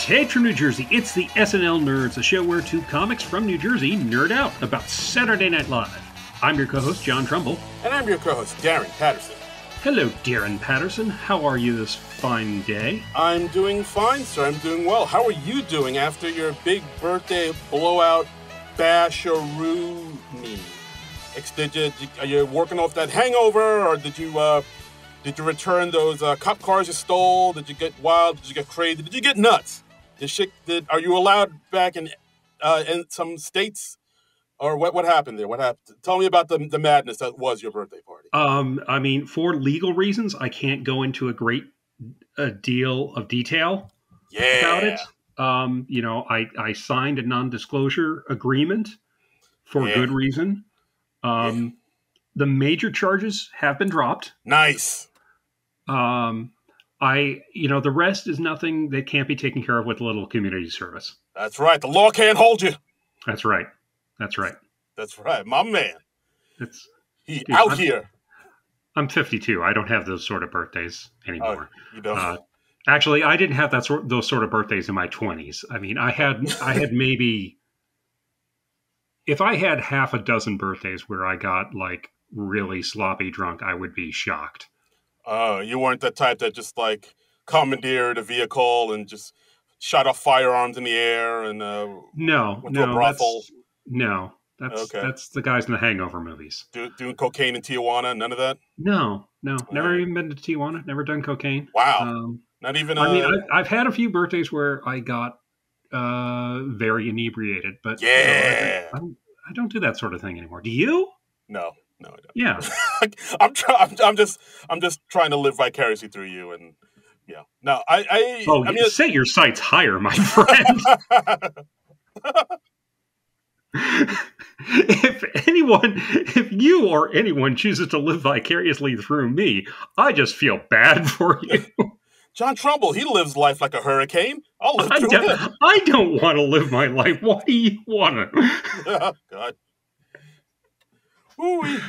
Ted from New Jersey, it's the SNL Nerds, a show where two comics from New Jersey nerd out about Saturday Night Live. I'm your co-host, John Trumbull. And I'm your co-host, Darren Patterson. Hello, Darren Patterson. How are you this fine day? I'm doing fine, sir. I'm doing well. How are you doing after your big birthday blowout bash-a-roo-me? Are you working off that hangover, or did you return those cop cars you stole? Did you get wild? Did you get crazy? Did you get nuts? Are you allowed back in some states? Or what happened there? What happened? Tell me about the madness that was your birthday party. I mean, for legal reasons, I can't go into a great deal of detail about it. I signed a non-disclosure agreement for good reason. The major charges have been dropped. Nice. The rest is nothing that can't be taken care of with a little community service. That's right. The law can't hold you. That's right. That's right. That's right. My man. I'm here. I'm 52. I don't have those sort of birthdays anymore. Oh, you don't? Actually, I didn't have those sort of birthdays in my 20s. I mean, I had maybe, if I had half a dozen birthdays where I got like really sloppy drunk, I would be shocked. You weren't the type that just like commandeered a vehicle and just shot off firearms in the air and went to a brothel. That's the guys in the Hangover movies. Doing cocaine in Tijuana, none of that? No. Never even been to Tijuana, never done cocaine. Wow. Not even I've had a few birthdays where I got very inebriated, but yeah. I don't do that sort of thing anymore. Do you? No, I don't. Yeah. I'm just trying to live vicariously through you, and yeah. No, set your sights higher, my friend. If you or anyone chooses to live vicariously through me, I just feel bad for you. John Trumbull, he lives life like a hurricane. I'll live through him. I don't want to live my life. Why do you want to? Oh, God. Ooh.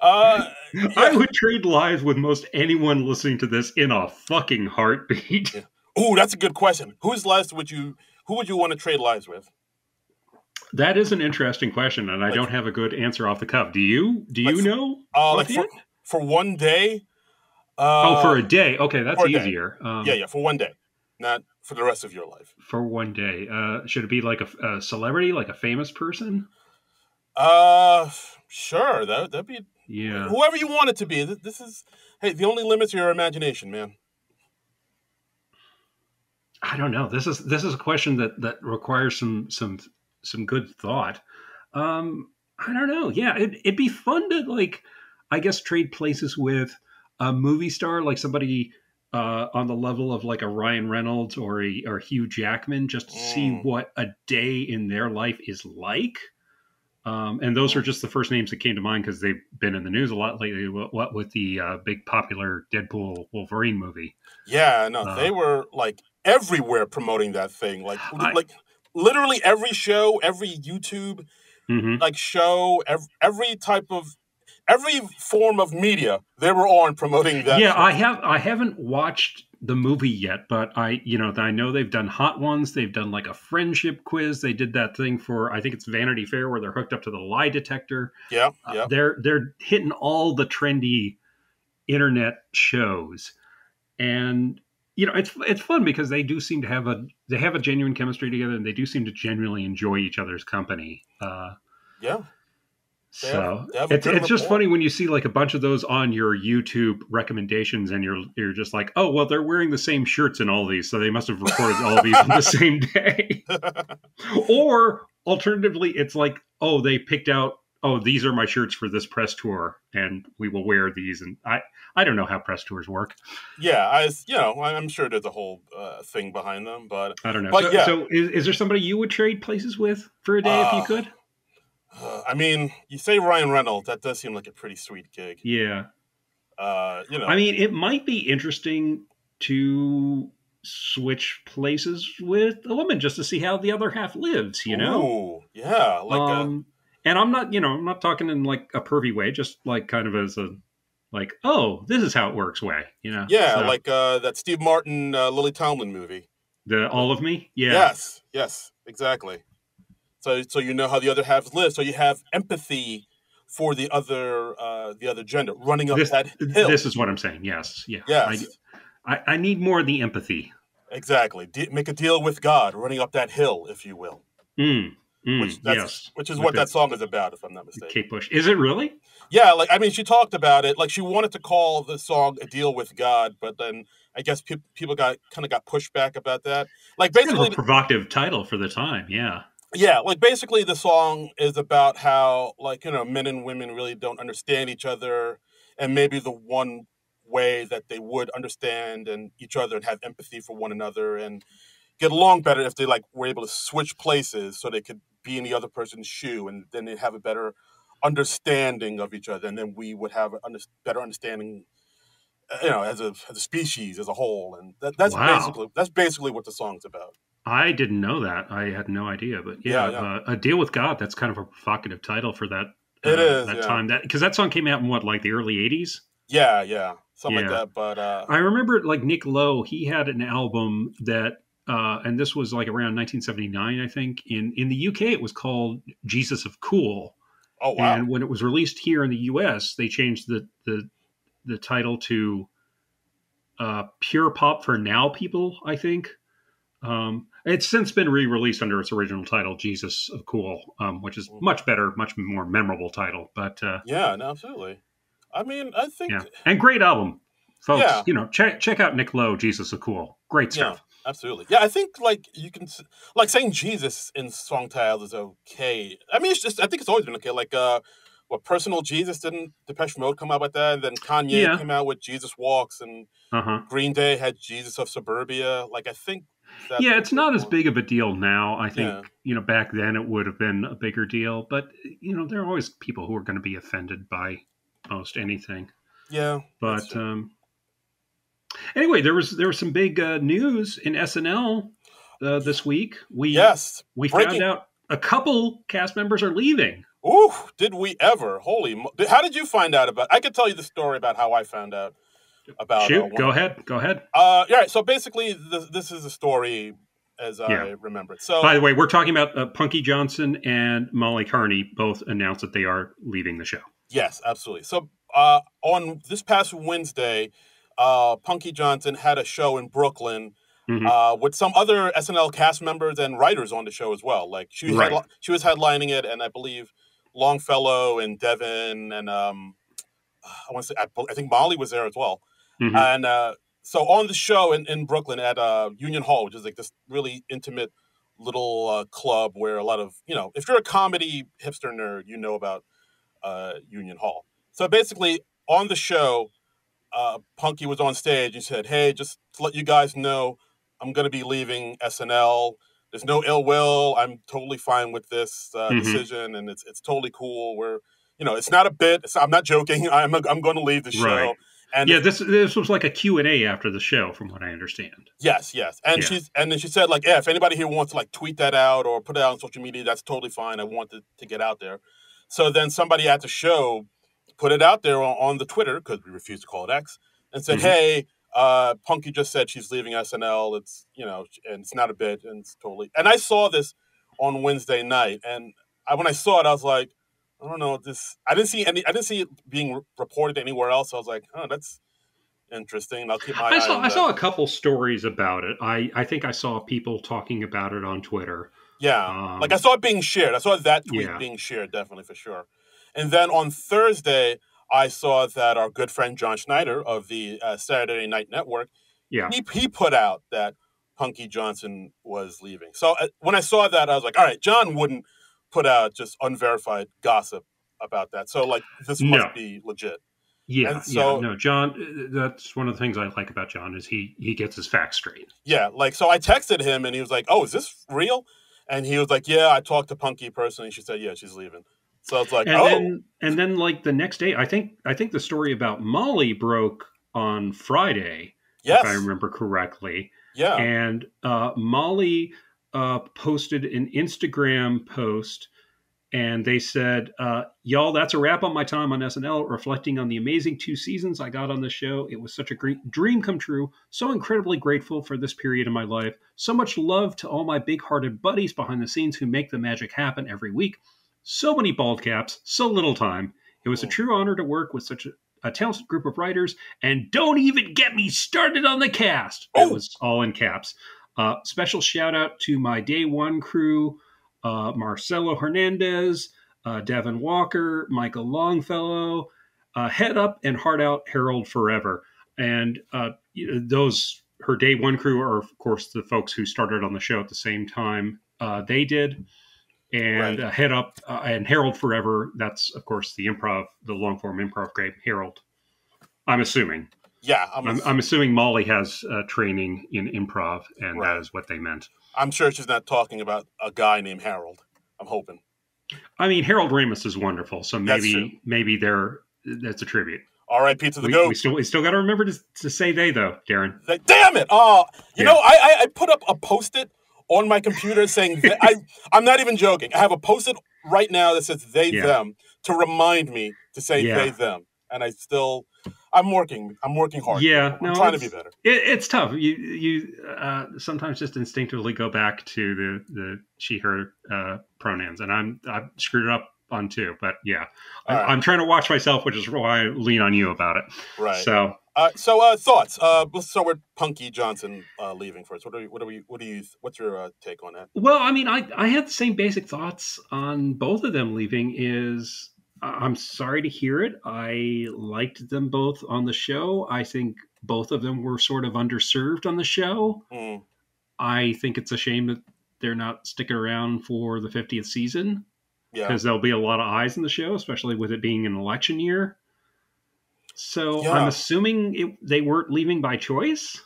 I would trade lives with most anyone listening to this in a fucking heartbeat. Yeah. Ooh, that's a good question. Who would you want to trade lives with? That is an interesting question, and I don't have a good answer off the cuff. Do you? Do you know? For one day. For a day. Okay, that's easier. For one day, not for the rest of your life. For one day, should it be like a celebrity, like a famous person? Sure. That'd be whoever you want it to be. This is the only limits are your imagination, man. I don't know. This is a question that requires some good thought. I don't know. Yeah, it'd be fun to I guess trade places with a movie star, like somebody on the level of like a Ryan Reynolds or Hugh Jackman, just to see what a day in their life is like. And those are just the first names that came to mind because they've been in the news a lot lately. What with the big popular Deadpool Wolverine movie? Yeah, no, they were like everywhere promoting that thing. Like literally every show, every YouTube show, every form of media they were on promoting that. Yeah, show. I haven't watched the movie yet, but I know they've done Hot Ones. They've done like a friendship quiz. They did that thing for, I think it's Vanity Fair, where they're hooked up to the lie detector. Yeah. They're hitting all the trendy internet shows, and it's fun because they do seem to have a genuine chemistry together, and they do seem to genuinely enjoy each other's company. So it's just funny when you see like a bunch of those on your YouTube recommendations, and you're just like, oh well, they're wearing the same shirts in all these, so they must have recorded all these on the same day. Or alternatively, it's like, oh, they picked out, oh, these are my shirts for this press tour, and we will wear these. And I don't know how press tours work. Yeah, I'm sure there's a whole thing behind them, but I don't know. But so is there somebody you would trade places with for a day if you could? I mean, you say Ryan Reynolds, that does seem like a pretty sweet gig. Yeah. I mean, it might be interesting to switch places with a woman just to see how the other half lives, Ooh, yeah. And I'm not talking in like a pervy way, just like kind of as a, like, oh, this is how it works way, Yeah, so, like that Steve Martin, Lily Tomlin movie. The All of Me? Yeah. Yes, yes, exactly. So you know how the other halves live. So you have empathy for the other gender running up This that hill. this is what I'm saying. Yes. Yeah. Yes, I need more of the empathy. exactly. Make a deal with God, running up that hill, if you will. Yes. Which is With what that song is about, if I'm not the mistaken. Kate Bush. Is it really? Yeah, like I mean, she talked about it. Like she wanted to call the song "A Deal with God," but then I guess people got pushed back about that. Like It's kind of a basically, provocative title for the time. Yeah. yeah, like basically the song is about how like men and women really don't understand each other, and maybe the one way that they would understand and each other and have empathy for one another and get along better if they like were able to switch places so they could be in the other person's shoe and then they'd have a better understanding of each other and then we would have a better understanding as a species as a whole and Wow. that's basically what the song's about. I didn't know that. I had no idea. But yeah, Yeah, yeah, A Deal with God. That's kind of a provocative title for it is. that Yeah, time. That because that song came out in what, like the early '80s. yeah, yeah, something like Yeah. that. But I remember like Nick Lowe, he had an album that, and this was like around 1979, I think. In the UK, it was called Jesus of Cool, oh wow. and when it was released here in the US, they changed the title to Pure Pop for Now People, I think. It's since been re-released under its original title, Jesus of Cool, which is much better, much more memorable title. But Yeah, no, absolutely. I mean, I think yeah, and great album, folks. yeah, Check out Nick Lowe, Jesus of Cool, great yeah, stuff. absolutely. Yeah, I think like you can like saying Jesus in song titles is okay. I mean, it's just I think it's always been okay. Like what Personal Jesus didn't Depeche Mode come out with that, and then Kanye Yeah, came out with Jesus Walks, and uh-huh. Green Day had Jesus of Suburbia. Like I think that's Yeah, a it's good not as one. big of a deal now. I think, Yeah, back then it would have been a bigger deal, but there are always people who are going to be offended by most anything. yeah, that's But true. anyway, there was some big news in SNL this week. Yes, We found breaking. out a couple cast members are leaving. Ooh, did we ever? How did you find out about? I could tell you the story about how I found out about Shoot, one go of them. ahead, go ahead. Yeah. Right, so basically, this is a story as Yeah. I remember it. So By the way, we're talking about Punky Johnson and Molly Carney both announced that they are leaving the show. yes, absolutely. So on this past Wednesday, Punky Johnson had a show in Brooklyn Hmm. with some other SNL cast members and writers on the show as well. Like Right. she was headlining it, and I believe Longfellow and Devin and I want to say I think Molly was there as well. Hmm. And so on the show in Brooklyn at Union Hall, which is like this really intimate little club where a lot of if you're a comedy hipster nerd, you know about Union Hall. So basically, on the show, Punky was on stage. He said, "Hey, just to let you guys know, I'm going to be leaving SNL. There's no ill will. I'm totally fine with this Hmm. decision, and it's totally cool. It's not a bit. I'm not joking. I'm going to leave the Right. show. And Yeah, this was like a Q&A after the show, from what I understand. yes, yes. And Yeah. then she said like, yeah, if anybody here wants to like tweet that out or put it out on social media, that's totally fine. I want it to get out there. So then somebody at the show put it out there on the Twitter because we refuse to call it X and said, Hmm. hey, Punky just said she's leaving SNL. It's and it's not a bit, and it's totally. And I saw this on Wednesday night, and when I saw it, I was like, I don't know this. I didn't see it being reported anywhere else. I was like, oh, that's interesting. I'll keep my I eye saw on I that. saw a couple stories about it. I think I saw people talking about it on Twitter. Yeah, like I Um, saw it being shared. I saw that tweet yeah. being shared, definitely for sure. And then on Thursday, I saw that our good friend John Schneider of the Saturday Night Network, Yeah. he put out that Punky Johnson was leaving. So when I saw that, I was like, all right, John wouldn't put out just unverified gossip about that. So like this must No. be legit. Yeah, And yeah. so No, John, that's one of the things I like about John is he gets his facts straight. yeah, like so I texted him and he was like, "Oh, is this real?" And he was like, "Yeah, I talked to Punky personally." She said, "Yeah, she's leaving." So it's like, And "Oh, then like the next day, I think the story about Molly broke on Friday, if I yes, remember correctly. yeah, And Molly posted an Instagram post, And they said, y'all, that's a wrap on my time on SNL, reflecting on the amazing 2 seasons I got on the show. It was such a great dream come true. So incredibly grateful for this period in my life. So much love to all my big-hearted buddies behind the scenes who make the magic happen every week. So many bald caps, so little time. It was a true honor to work with such a talented group of writers. And don't even get me started on the cast. It was all in caps. Special shout out to my day one crew, Marcelo Hernandez, Devin Walker, Michael Longfellow, Head Up and Heart Out, Harold Forever. And her day one crew are, of course, the folks who started on the show at the same time they did. And Right. Head Up and Harold Forever, that's, of course, the long form improv great Harold. I'm assuming. Yeah, I'm assuming Molly has training in improv, and Right. that is what they meant. I'm sure she's not talking about a guy named Harold. I'm hoping. I mean, Harold Ramis is wonderful, so That's true. maybe that's a tribute. All right, Pete to the We goat. still got to remember to say they though, Darren. Damn it! You Yeah. know, I put up a post-it on my computer saying I'm not even joking. I have a post-it right now that says they them to remind me to say they them, and I'm working hard. Yeah, I'm trying to be better. It's tough. You sometimes just instinctively go back to the she her pronouns, and I've screwed it up on two. But yeah, I'm trying to watch myself, which is why I lean on you about it. Right. So thoughts. Let's start with Punky Johnson leaving first. What's your take on that? Well, I mean, I had the same basic thoughts on both of them leaving. I'm sorry to hear it. I liked them both on the show. I think both of them were sort of underserved on the show. I think it's a shame that they're not sticking around for the 50th season. Yeah. Because there'll be a lot of eyes in the show, especially with it being an election year. So I'm assuming they weren't leaving by choice.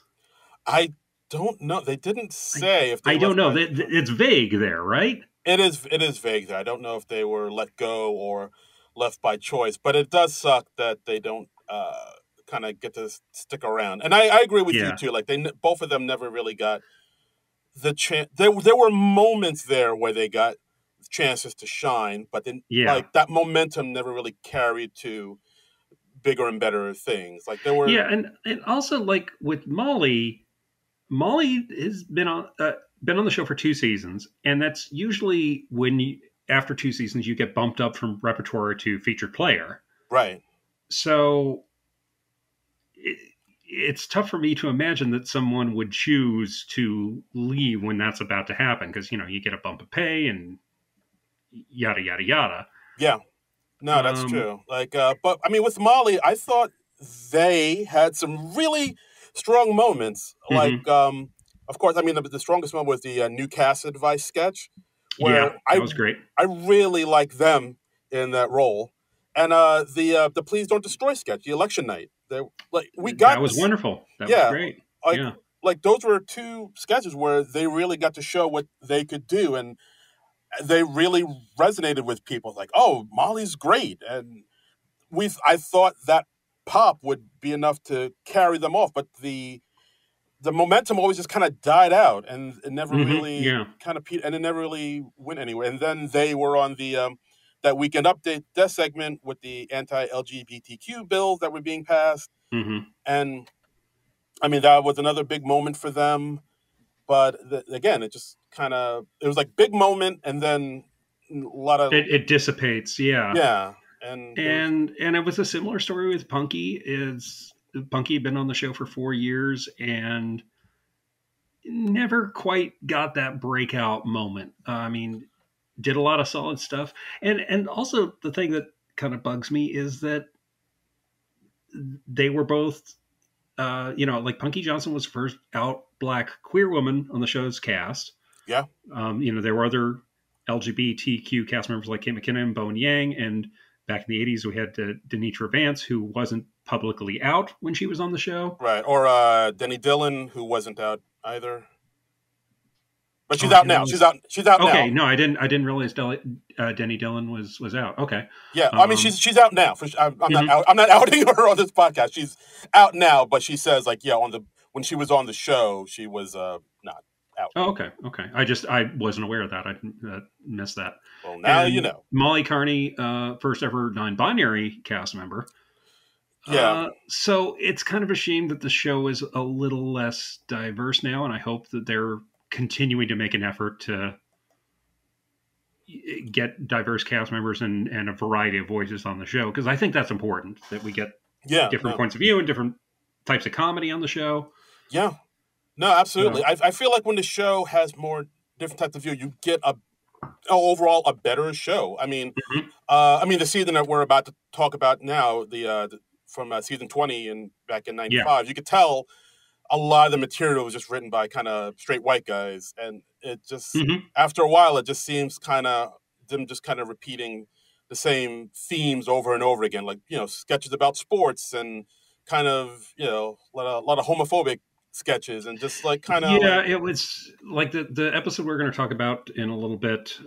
I don't know. They didn't say if they I don't know. It's vague there, right? It is vague there. I don't know if they were let go or left by choice, but it does suck that they don't kind of get to stick around. And I agree with you too. Like both of them never really got the chance. There were moments there where they got chances to shine, but then like that momentum never really carried to bigger and better things. Like there were and also like with Molly has been on the show for 2 seasons, and that's usually when after 2 seasons you get bumped up from repertoire to featured player. Right. So it's tough for me to imagine that someone would choose to leave when that's about to happen, because you get a bump of pay and yada yada yada. Yeah. No, that's true. Like, but I mean, with Molly, I thought they had some really strong moments. Like, of course, I mean, the strongest one was the new cast advice sketch, where that was great. I really like them in that role, and the Please Don't Destroy sketch, the election night. That was wonderful. That was great. Like those were 2 sketches where they really got to show what they could do, and they really resonated with people. Like, oh, Molly's great, and I thought that pop would be enough to carry them off, but the momentum always just kind of died out, and it never really kind of and it never really went anywhere. And then they were on the that Weekend Update death segment with the anti-LGBTQ bills that were being passed, and I mean that was another big moment for them. But again, it just it was like big moment, and then a lot of it dissipates. Yeah. And it was a similar story with Punky. Punky had been on the show for 4 years and never quite got that breakout moment. I mean, did a lot of solid stuff. And also the thing that kind of bugs me is that they were both, like Punky Johnson was first out Black queer woman on the show's cast. Yeah. There were other LGBTQ cast members like Kate McKinnon and Bowen Yang, and back in the 80s, we had Denitra Vance, who wasn't publicly out when she was on the show. Right. Or Denny Dillon, who wasn't out either. But she's out now. She's out now. Okay, no, I didn't realize Denny Dillon was out. Okay. Yeah, I mean she's out now. I'm not outing her on this podcast. She's out now, but she says when she was on the show, she was not out. Oh, okay. Okay. I wasn't aware of that. I missed that. Well, now you And know. Molly Carney, first ever non-binary cast member. Yeah, So it's kind of a shame that the show is a little less diverse now, and I hope that they're continuing to make an effort to get diverse cast members and a variety of voices on the show, because I think that's important that we get yeah, different no, points of view and different types of comedy on the show. yeah, no, absolutely. So, I feel like when the show has more different types of view, you get overall a better show. mhm, I mean, the season that we're about to talk about now, from season 20 and back in yeah, '95, you could tell a lot of the material was just written by kind of straight white guys, and it just hmm after a while, it just seems kind of them just kind of repeating the same themes over and over again, like sketches about sports and kind of a lot of homophobic sketches and just like kind of yeah. like It was like the episode we're going to talk about in a little bit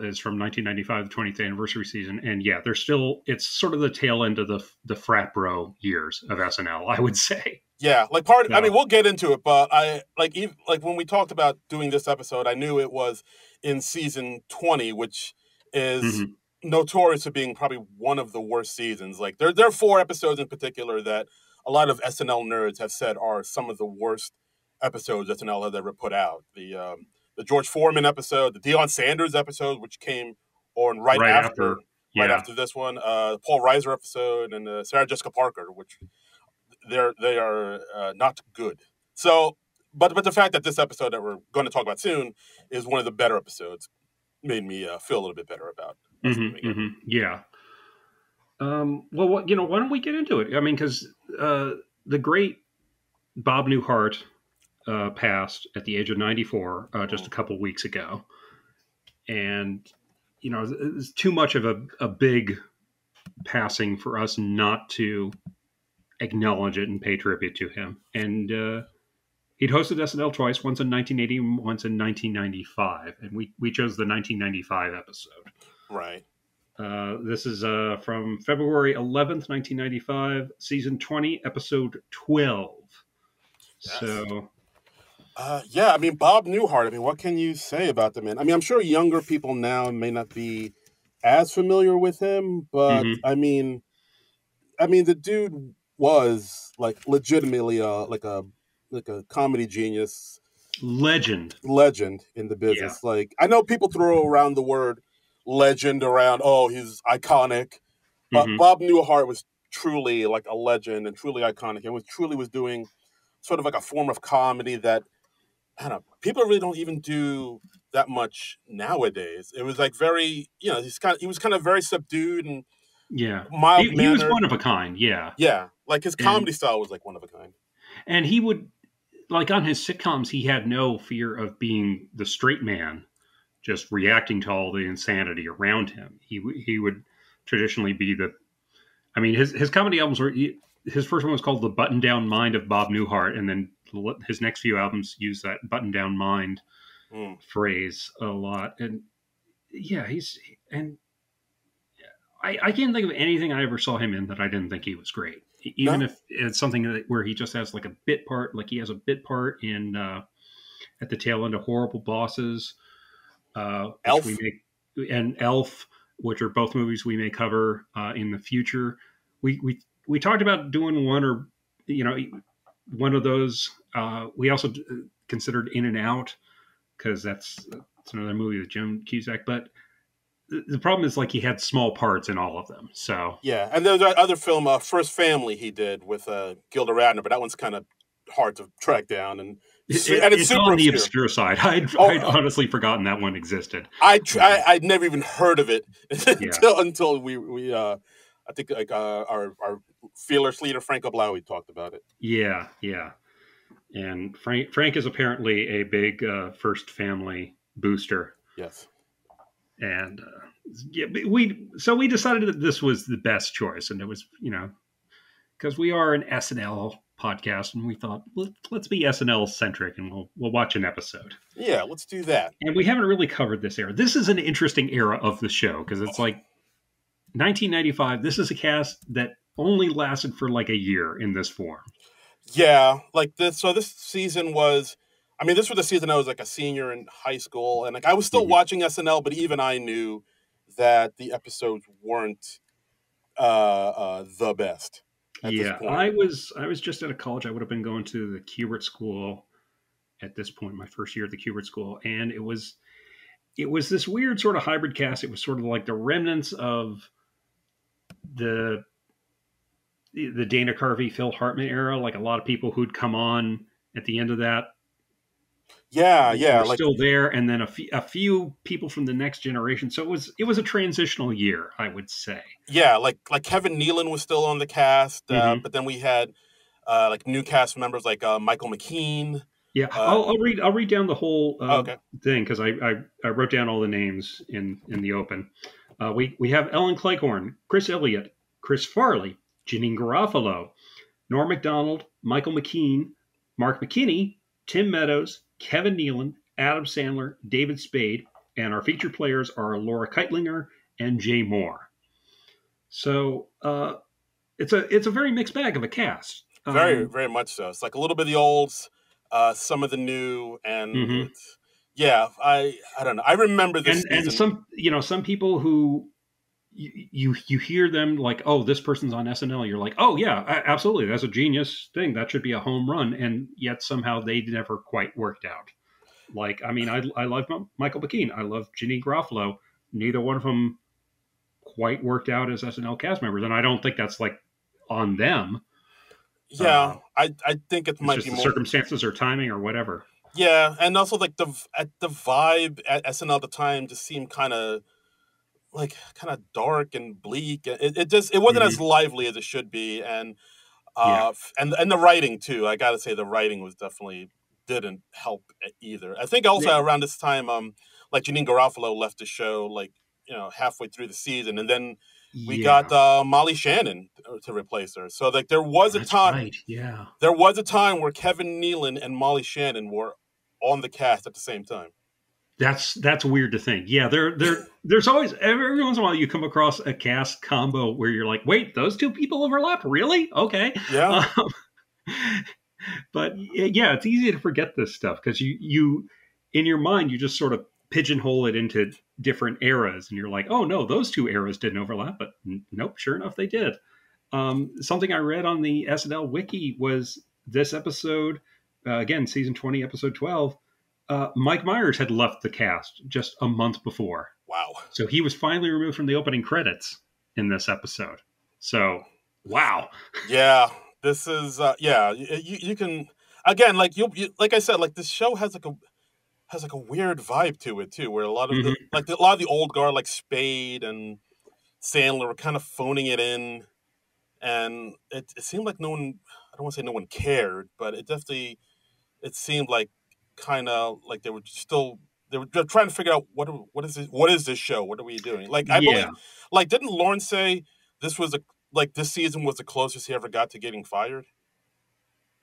is from 1995, the 20th anniversary season, and yeah, there's still it's sort of the tail end of the frat bro years of SNL, I would say. yeah, like I mean, So, we'll get into it, but I like even like when we talked about doing this episode, I knew it was in season 20, which is mhm. notorious for being probably one of the worst seasons. Like there are four episodes in particular that a lot of SNL nerds have said are some of the worst episodes SNL has ever put out. The George Foreman episode, the Deion Sanders episode, which came on Right after, right yeah. after this one, Paul Reiser episode, and Sarah Jessica Parker, which they are not good. So, but the fact that this episode that we're going to talk about soon is one of the better episodes made me feel a little bit better about us hmm doing it. hmm Yeah. Well, why don't we get into it? I mean, because the great Bob Newhart passed at the age of 94 just a Mm. couple weeks ago, and it's too much of a big passing for us not to acknowledge it and pay tribute to him. And he'd hosted SNL twice, once in 1980 and once in 1995, and we chose the 1995 episode. Right. This is from February 11th, 1995, season 20, episode 12. Yes. So, Yeah, I mean Bob Newhart. I mean, what can you say about the man? I mean, I'm sure younger people now may not be as familiar with him, but mhm. I mean, the dude was like legitimately like a comedy genius Legend. legend in the Yeah. business. Like I know people throw around the word legend around. Oh, he's iconic, but hmm Bob Newhart was truly like a legend and truly iconic, and was doing sort of like a form of comedy that I don't know. People really don't even do that much nowadays. It was like very, he was kind of very subdued and Yeah. mild He was mannered. one of a kind. Yeah. Yeah, like his And, comedy style was like one of a kind. and he would, like on his sitcoms, he had no fear of being the straight man, just reacting to all the insanity around him. He would traditionally be I mean, his comedy albums were, his first one was called The Button Down Mind of Bob Newhart. And then his next few albums use that button down mind Mm. phrase a lot. And yeah, and I can't think of anything I ever saw him in that I didn't think he was great. Even No, if it's something where he just has like a bit part, like he has a bit part in at the tail end of Horrible Bosses, which we Elf. and Elf, which are both movies we may cover in the future. We talked about doing one or you know one of those. We also considered In and Out because that's another movie with Jim Cusack, but the problem is like he had small parts in all of them. So Yeah, and there's that other film, First Family, he did with Gilda Radner, but that one's kind of hard to track down, and it's it's super on the obscure. obscure side. Oh, I'd honestly forgotten that one existed. I'd never even heard of it Yeah, until we I think like our fearless leader Franco Blaui talked about it. yeah, yeah. And Frank is apparently a big First Family booster, Yes. and yeah, we decided that this was the best choice, and it was because we are an SNL podcast, and we thought let's be SNL centric, and we'll watch an episode. Yeah, let's do that. And we haven't really covered this era. This is an interesting era of the show because it's like 1995. This is a cast that only lasted for like a year in this form. Yeah, like this. So this season was, I mean, this was the season I was like a senior in high school, and like I was still Mhm. watching SNL, but even I knew that the episodes weren't the best at this Yeah, point. I was just out of college. I would have been going to the Kubert School at this point, my first year at the Kubert School, and it was this weird sort of hybrid cast. It was sort of like the remnants of the the Dana Carvey, Phil Hartman era. Like a lot of people who'd come on at the end of that Yeah, yeah, were like still there, and then a few people from the next generation. So it was a transitional year, I would say. yeah, like Kevin Nealon was still on the cast, Hmm. but then we had like new cast members like Michael McKean. Yeah, Uh, I'll read down the whole oh, okay, thing because I wrote down all the names in the open. We have Ellen Cleghorn, Chris Elliott, Chris Farley, Janine Garofalo, Norm Macdonald, Michael McKean, Mark McKinney, Tim Meadows, Kevin Nealon, Adam Sandler, David Spade, and our featured players are Laura Keitlinger and Jay Moore. So it's a very mixed bag of a cast. very very much so. It's like a little bit of the olds, some of the new, and Mhm. it's yeah. I don't know. I remember this And season. some people who you hear them like, oh, this person's on SNL. You're like, oh yeah, absolutely, that's a genius thing. That should be a home run. And yet somehow they never quite worked out. Like, I mean, I love Michael McKean. I love Ginny Garofalo. Neither one of them quite worked out as SNL cast members, and I don't think that's like on them. Yeah, Uh, I think it it's might just be the more. circumstances or timing or whatever. Yeah, and also like the vibe at SNL at the time just seemed kind of dark and bleak. It just it wasn't as Hmm. lively as it should be, and Yeah, and the writing too. I got to say the writing was definitely didn't help either. I think also around this time, like Janine Garofalo left the show like halfway through the season, and then we got yeah, Molly Shannon to replace her. So like that's right. Yeah. there was a time where Kevin Nealon and Molly Shannon were on the cast at the same time. That's weird to think. Yeah, there's always every once in a while you come across a cast combo where you're like, wait, those two people overlap, really? Okay, Yeah, um, but yeah, it's easy to forget this stuff because you in your mind you just sort of pigeonhole it into different eras, and you're like, oh no, those two eras didn't overlap, but nope, sure enough they did. Something I read on the SNL wiki was this episode, again, season 20, episode 12. Mike Myers had left the cast just a month before. wow. So he was finally removed from the opening credits in this episode. So, wow. Yeah, this is yeah. You can again you like I said like this show has like a weird vibe to it too, where a lot of Hmm. a lot of the old guard like Spade and Sandler were kind of phoning it in, and it seemed like no one. I don't want to say no one cared, but it seemed like kind of like they were still they were just trying to figure out what is this show? What are we doing? Like I Yeah, believe, like didn't Lawrence say this was a like this season was the closest he ever got to getting fired?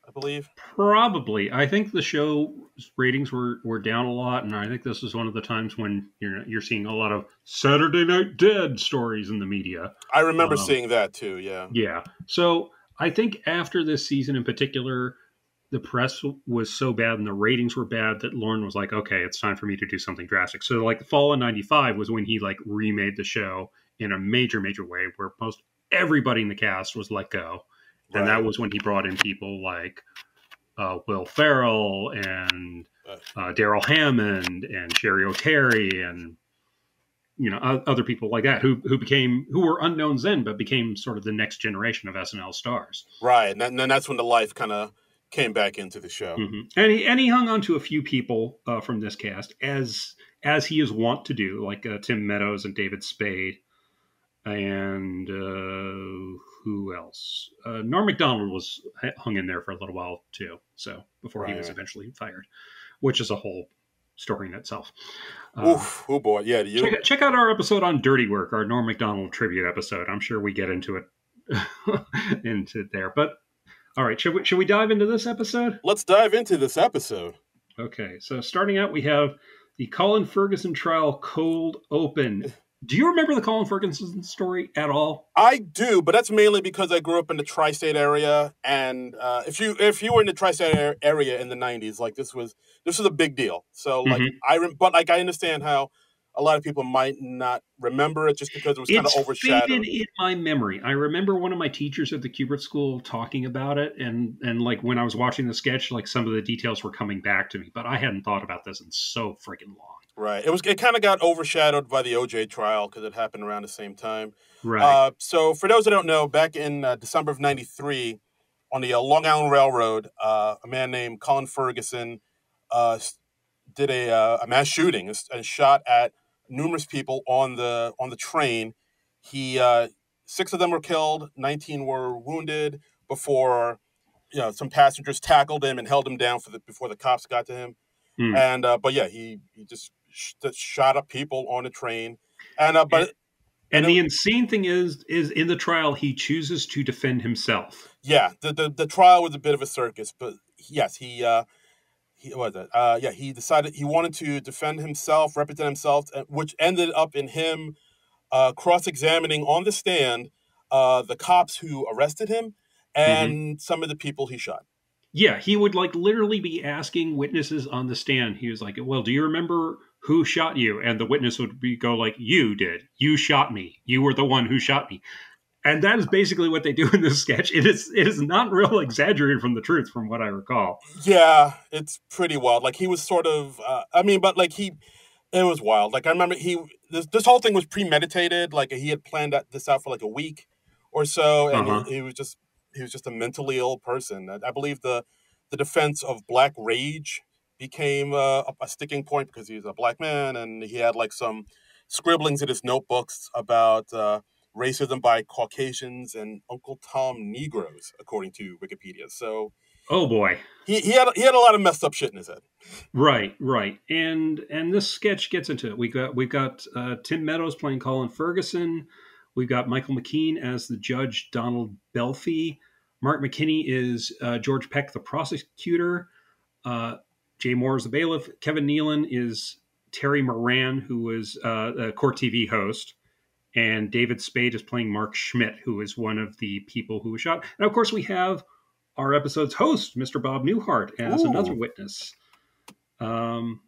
I believe. probably. I think the show's ratings were down a lot, and I think this is one of the times when you're seeing a lot of Saturday Night Dead stories in the media. I remember Um, seeing that too. Yeah. yeah. So I think after this season in particular, the press was so bad and the ratings were bad that Lauren was like, okay, it's time for me to do something drastic. So like the fall of 95 was when he like remade the show in a major way where most everybody in the cast was let go. And that Right. was when he brought in people like Will Ferrell and Uh, Daryl Hammond and Sherry O'Terry and other people like that who were unknowns then but became sort of the next generation of SNL stars. right. And then that's when the life kind of came back into the show. And he hung on to a few people from this cast as he is wont to do, like Tim Meadows and David Spade, and who else? Norm Macdonald was hung in there for a little while too, so before he Right. was Right. eventually fired, which is a whole story in itself. Uh, Oof. Oh boy. Yeah. Do you? check out our episode on Dirty Work, our Norm Macdonald tribute episode. I'm sure we get into it into there, but all right, should we dive into this episode? Let's dive into this episode. Okay, so starting out, we have the Colin Ferguson trial cold open. Do you remember the Colin Ferguson story at all? I do, but that's mainly because I grew up in the tri-state area, and if you were in the tri-state area in the '90s, like this was a big deal. So like Hmm. but like I understand how a lot of people might not remember it just because it was kind of It's faded overshadowed. in my memory. I remember one of my teachers at the Kubert School talking about it, and like when I was watching the sketch, like some of the details were coming back to me, but I hadn't thought about this in so freaking long. Right. It kind of got overshadowed by the OJ trial because it happened around the same time. Right. So for those that don't know, back in December of '93, on the Long Island Railroad, a man named Colin Ferguson uh, did a mass shooting and shot at numerous people on the train. He 6 of them were killed, 19 were wounded before some passengers tackled him and held him down before the cops got to him. Mm. And but yeah, he just shot up people on a train, and And, but and and it, the insane thing is in the trial he chooses to defend himself. yeah, the trial was a bit of a circus, but yes, he what was it? Yeah, he decided he wanted to defend himself, represent himself, which ended up in him cross-examining on the stand the cops who arrested him Hmm. and some of the people he shot. Yeah, he would like literally be asking witnesses on the stand. He was like, "Well, do you remember who shot you?" And the witness would go like, "You did. You shot me. You were the one who shot me." And that is basically what they do in this sketch. It is not real exaggerated from the truth, from what I recall. Yeah, it's pretty wild. Like he was sort of, I mean, but like it was wild. Like I remember this whole thing was premeditated. Like he had planned this out for like a week or so, Uh and huh. he was just a mentally ill person. I believe the defense of black rage became a sticking point because he was a black man and he had like some scribblings in his notebooks about racism by Caucasians and Uncle Tom Negroes, according to Wikipedia. So Oh boy. he had a lot of messed up shit in his head. Right, right. And this sketch gets into it. We've got Tim Meadows playing Colin Ferguson. We've got Michael McKean as the judge, Donald Belfi. Mark McKinney is George Peck, the prosecutor. Uh, Jay Moore is the bailiff. Kevin Nealon is Terry Moran, who is a Court TV host. And David Spade is playing Mark Schmidt, who is one of the people who was shot. And of course, we have our episode's host, Mr. Bob Newhart, as another Ooh, witness. Um,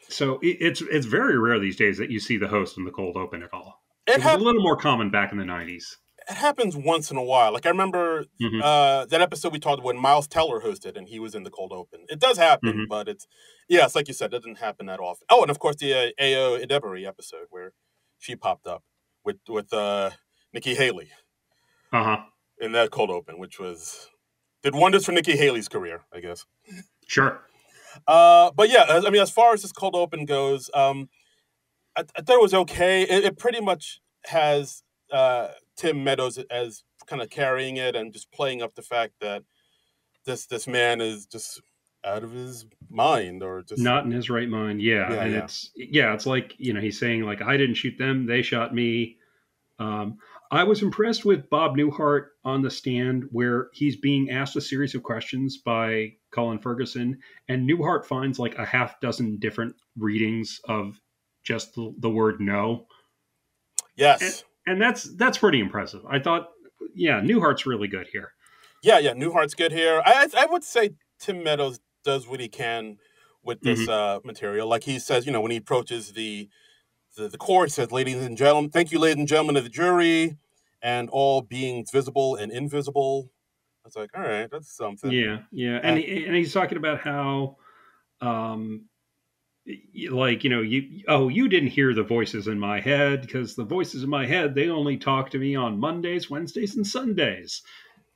so it's very rare these days that you see the host in the cold open at all. it It was a hap- little more common back in the 90s. it happens once in a while. Like I remember Hmm. that episode we talked when Miles Teller hosted and he was in the cold open. It does happen, Hmm. but it's like you said, it doesn't happen that often. Oh, and of course the Ao Idebiri episode where she popped up with Nikki Haley Uh huh. in that cold open, which did wonders for Nikki Haley's career, I guess. Sure. But yeah, I mean, as far as this cold open goes, I thought it was okay. It pretty much has Tim Meadows as kind of carrying it and just playing up the fact that this man is just out of his mind or just Not in his right mind. Yeah, yeah, and yeah. it's like he's saying like I didn't shoot them, they shot me. Um, I was impressed with Bob Newhart on the stand where he's being asked a series of questions by Colin Ferguson, and Newhart finds like a half dozen different readings of just the word no, and Yes. and that's pretty impressive. I thought, yeah, Newhart's really good here. Yeah, yeah. Newhart's good here. I would say Tim Meadows does what he can with this Hmm. material. Like he says, when he approaches the court, he says, "Ladies and gentlemen, thank you, ladies and gentlemen of the jury, and all beings visible and invisible." I was like, all right, that's something. Yeah, yeah, and And he's talking about how um, like you didn't hear the voices in my head because the voices in my head they only talk to me on Mondays, Wednesdays, and Sundays,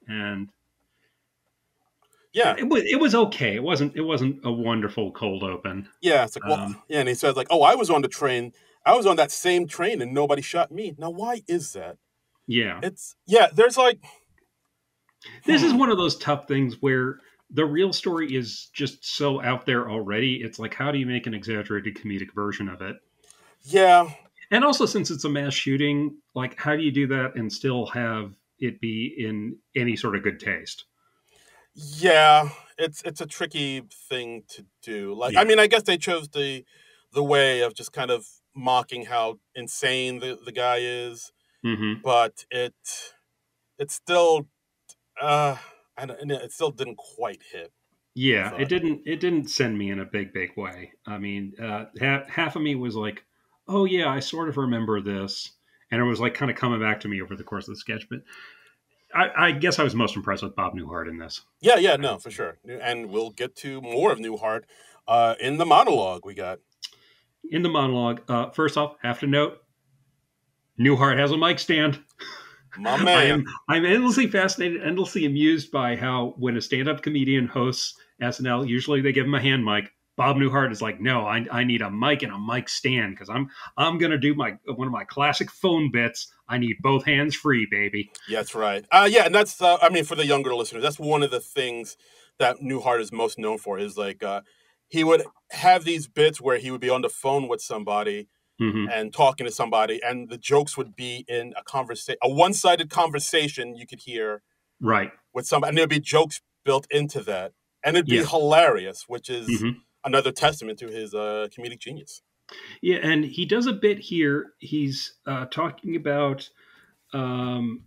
and yeah, it was okay. It wasn't a wonderful cold open. yeah, it's like, well, um yeah, and he says like, "Oh, I was on the train. I was on that same train, and nobody shot me." Now, why is that? yeah, There's like, this is hmm, one of those tough things where the real story is just so out there already. It's like, how do you make an exaggerated comedic version of it? yeah, And also, since it's a mass shooting, like, how do you do that and still have it be in any sort of good taste? yeah, it's a tricky thing to do. Like, I Yeah. mean, I guess they chose the way of just kind of mocking how insane the guy is, Mm-hmm. but it still it still didn't quite hit. I Yeah, thought. it didn't send me in a big way. I mean, half of me was like, "Oh yeah, I sort of remember this," and it was like kind of coming back to me over the course of the sketch. But I guess I was most impressed with Bob Newhart in this. Yeah, yeah, I no, would for say. sure. And we'll get to more of Newhart in the monologue we got. In the monologue, first off, have to note Newhart has a mic stand. My man. I'm endlessly fascinated, endlessly amused by how when a stand-up comedian hosts SNL, usually they give him a hand mic. Bob Newhart is like, no, I need a mic and a mic stand because I'm gonna do my one of my classic phone bits. I need both hands free, baby. Yeah, that's right. Yeah, and that's I mean, for the younger listeners, that's one of the things that Newhart is most known for. Is like he would have these bits where he would be on the phone with somebody Hmm. and talking to somebody, and the jokes would be in a one-sided conversation you could hear Right. with somebody, and there'd be jokes built into that, and it'd be Yeah. hilarious, which is Hmm. another testament to his comedic genius. Yeah, and he does a bit here. He's talking about um,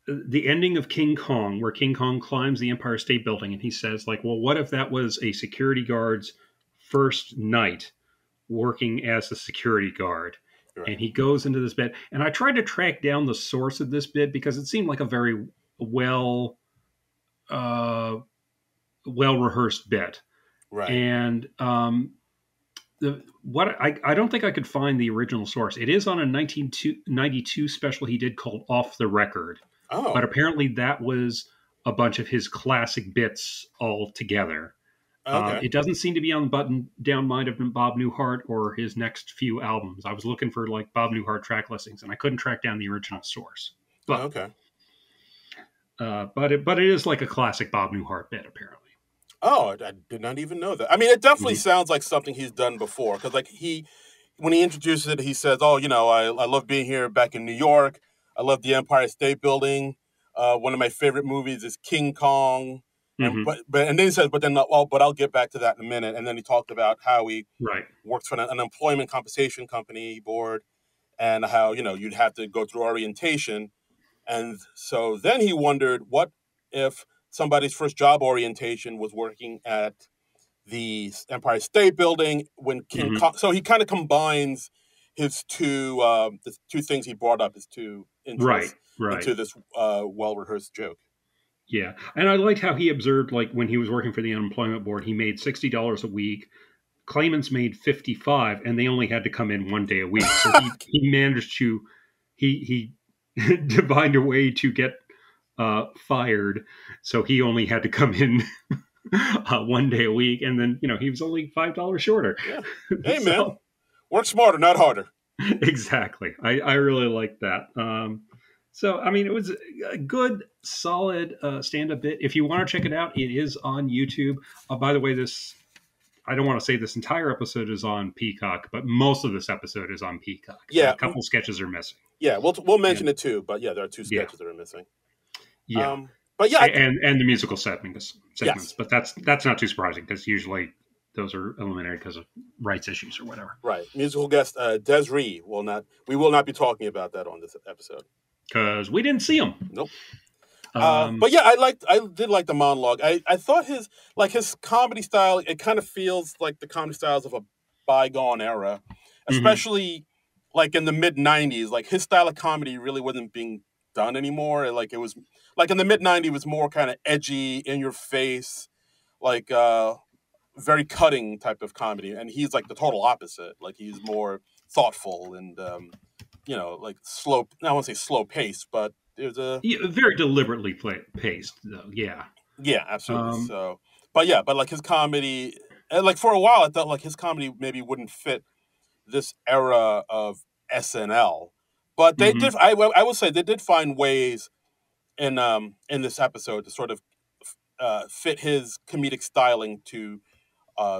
the ending of King Kong, where King Kong climbs the Empire State Building, and he says, like, well, what if that was a security guard's first night working as a security guard? Right. And he goes into this bit, and I tried to track down the source of this bit because it seemed like a very well uh, well rehearsed bit. Right. And I don't think I could find the original source. It is on a 1992 special he did called Off the Record, but Oh, apparently that was a bunch of his classic bits all together. okay. It doesn't seem to be on Button Down Mind of Bob Newhart or his next few albums. I was looking for like Bob Newhart track listings, and I couldn't track down the original source. But Okay. but it is like a classic Bob Newhart bit, apparently. Oh, I did not even know that. I mean, it definitely Mhm. sounds like something he's done before. Because, like, when he introduces it, he says, "Oh, I love being here back in New York. I love the Empire State Building. One of my favorite movies is King Kong." And Mhm. and then he says, "But then, well, but I'll get back to that in a minute." And then he talked about how he Right. works for an employment compensation company board, and how you'd have to go through orientation. And so then he wondered, what if somebody's first job orientation was working at the Empire State Building when King Mhm. Kong? So he kind of combines the two things he brought up, his two Right. interests, Right. into this well rehearsed joke. Yeah, and I liked how he observed, like when he was working for the unemployment board, he made $60 a week. Claimants made 55, and they only had to come in one day a week. So he managed to he divined a way to get fired. So he only had to come in one day a week, and then he was only $5 shorter. Yeah. Hey, man, So work smarter, not harder. exactly, I really like that. So I mean, it was a good, solid stand-up bit. If you want to check it out, it is on YouTube. By the way, this I don't want to say this entire episode is on Peacock, but most of this episode is on Peacock. A Yeah, couple sketches are missing. yeah. We'll Yeah, mention it too, but yeah, there are two yeah, sketches that are missing. yeah, But yeah, and the musical segments. yes, But that's not too surprising because usually those are eliminated because of rights issues or whatever. right. Musical guest Desiree will not. We will not be talking about that on this episode. Because we didn't see them. Nope. Um, But yeah, I did like the monologue. I thought his comedy style. It kind of feels like the comedy styles of a bygone era, mhm. especially like in the mid '90s. Like his style of comedy really wasn't being done anymore. Like it was like in the mid '90s, it was more kind of edgy, in your face, like very cutting type of comedy. And he's like the total opposite. Like he's more thoughtful and like slow. I won't say slow pace, but there's a Yeah, very deliberately paced, though. Yeah. yeah, absolutely. Um, So, but like his comedy, and like for a while, I thought like his comedy maybe wouldn't fit this era of SNL, but they mhm. did. I would say they did find ways in this episode to sort of fit his comedic styling to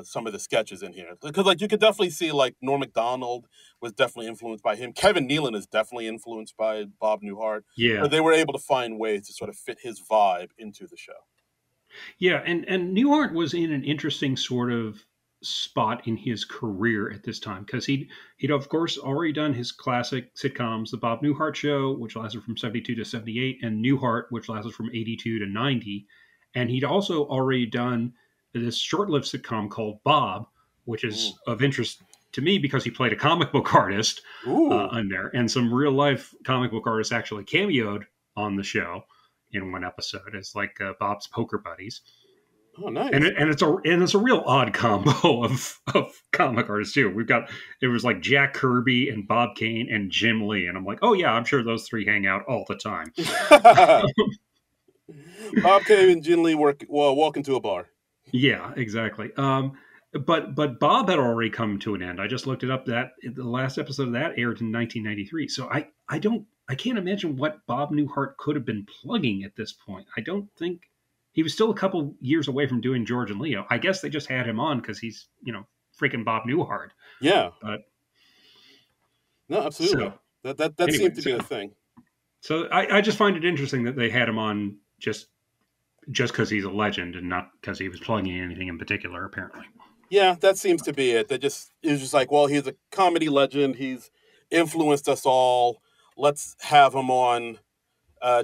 some of the sketches in here, because like you could definitely see like Norm Macdonald was definitely influenced by him. Kevin Nealon is definitely influenced by Bob Newhart, but Yeah. they were able to find ways to sort of fit his vibe into the show. Yeah. And Newhart was in an interesting sort of spot in his career at this time because he'd of course already done his classic sitcoms, The Bob Newhart Show, which lasted from 72 to 78, and Newhart, which lasted from 82 to 90. And he'd also already done this short-lived sitcom called Bob, which is of interest to me because he played a comic book artist on there, and some real-life comic book artists actually cameoed on the show in one episode as like Bob's poker buddies. Oh, nice! And it's a real odd combo of comic artists too. It was like Jack Kirby and Bob Kane and Jim Lee, and I'm like, oh yeah, I'm sure those three hang out all the time. Bob Kane and Jim Lee walk into a bar. Yeah, exactly. But Bob had already come to an end. I just looked it up. That the last episode of that aired in 1993. So I can't imagine what Bob Newhart could have been plugging at this point. I don't think he was still a couple years away from doing George and Leo. I guess they just had him on because he's freaking Bob Newhart. Yeah. But no, absolutely. So, that anyway, seemed to be a thing. So I just find it interesting that they had him on just because he's a legend and not because he was plugging anything in particular, apparently. Yeah, that seems to be it. It was just like, well, he's a comedy legend. He's influenced us all. Let's have him on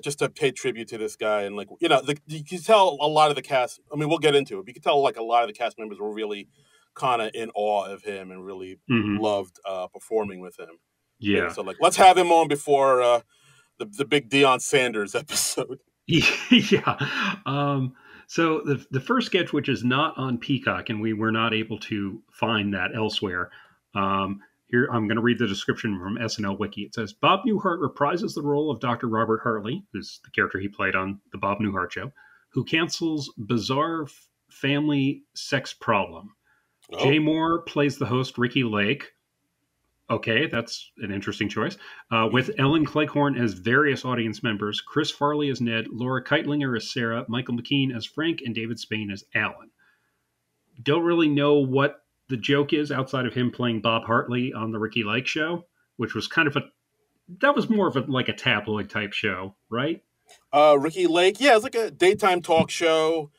just to pay tribute to this guy. And like, you can tell a lot of the cast, I mean, we'll get into it, but you can tell like a lot of the cast members were really kind of in awe of him and really loved performing with him. Yeah. And so like, let's have him on before the big Deion Sanders episode. Yeah. So the first sketch, which is not on Peacock, and we were not able to find that elsewhere. Here, I'm going to read the description from SNL Wiki. It says, Bob Newhart reprises the role of Dr. Robert Hartley, who's the character he played on The Bob Newhart Show, who cancels bizarre family sex problem. Oh. Jay Moore plays the host, Ricky Lake. Okay, that's an interesting choice. With Ellen Cleghorn as various audience members, Chris Farley as Ned, Laura Keitlinger as Sarah, Michael McKean as Frank, and David Spain as Alan. Don't really know what the joke is outside of him playing Bob Hartley on the Ricky Lake Show, which was kind of that was more of a tabloid type show, right? Ricky Lake, yeah, it's like a daytime talk show.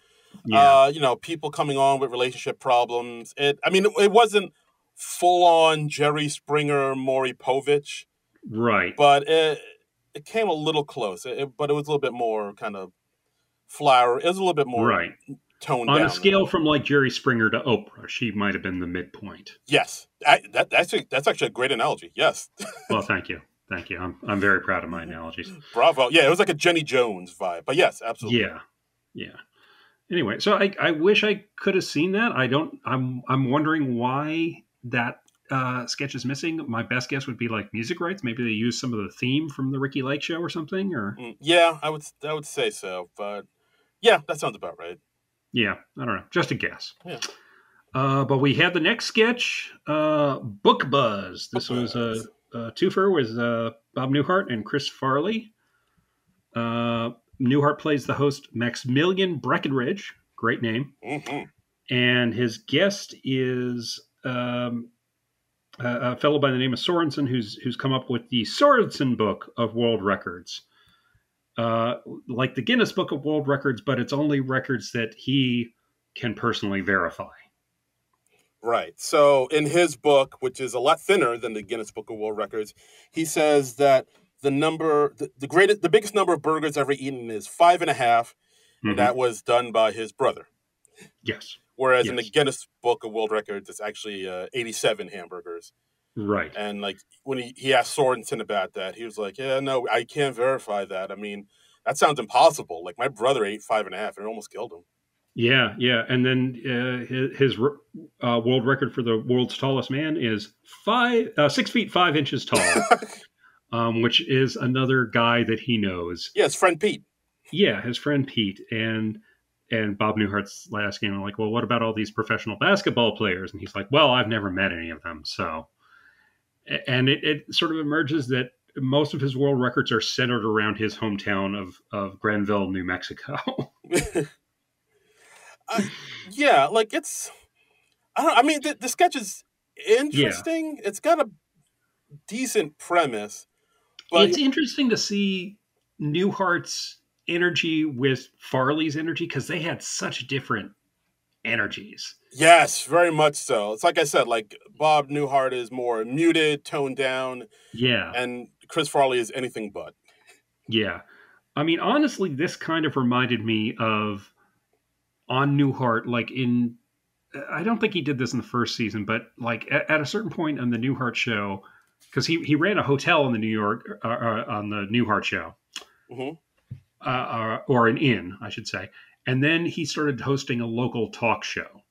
Yeah. People coming on with relationship problems. It wasn't full on Jerry Springer, Maury Povich. Right. But it came a little close. But it was a little bit more kind of flowery. It was a little bit more right. toned on down. A scale from like Jerry Springer to Oprah, she might have been the midpoint. Yes. That's actually a great analogy. Yes. Well, thank you. Thank you. I'm very proud of my analogies. Bravo. Yeah, it was like a Jenny Jones vibe. But yes, absolutely. Yeah. Anyway, so I wish I could have seen that. I'm wondering why that sketch is missing. My best guess would be like music rights. Maybe they used some of the theme from the Ricky Lake Show or something. Or yeah, I would say so. But yeah, that sounds about right. Yeah, I don't know. Just a guess. Yeah. But we had the next sketch, Book Buzz. This was a twofer with Bob Newhart and Chris Farley. Newhart plays the host Maximilian Breckenridge. Great name. Mm-hmm. And his guest is a fellow by the name of Sorensen, who's come up with the Sorensen Book of World Records. Like the Guinness Book of World Records, but it's only records that he can personally verify. Right. So in his book, which is a lot thinner than the Guinness Book of World Records, he says that the biggest number of burgers ever eaten is 5.5, and that was done by his brother. Yes. Whereas in the Guinness Book of World Records, it's actually 87 hamburgers. Right. And like when he asked Sorensen about that, he was like, "Yeah, no, I can't verify that. I mean, that sounds impossible. Like my brother ate 5.5, and it almost killed him." Yeah. And then his world record for the world's tallest man is 6 feet 5 inches tall, which is another guy that he knows. Yeah, his friend Pete. Yeah, his friend Pete. And Bob Newhart's asking him, like, well, what about all these professional basketball players? And he's like, well, I've never met any of them. So, and it sort of emerges that most of his world records are centered around his hometown of Granville, New Mexico. Yeah, like the sketch is interesting. Yeah. It's got a decent premise. But it's interesting to see Newhart's energy with Farley's energy because they had such different energies. Yes, very much so. It's like I said, like Bob Newhart is more muted, toned down, Yeah, and Chris Farley is anything but. yeah. I mean, honestly, this kind of reminded me of on Newhart, like in. I don't think he did this in the first season, but like at a certain point on the Newhart show, because he ran a hotel in the New York on the Newhart show, Hmm. or an inn, I should say. And then he started hosting a local talk show,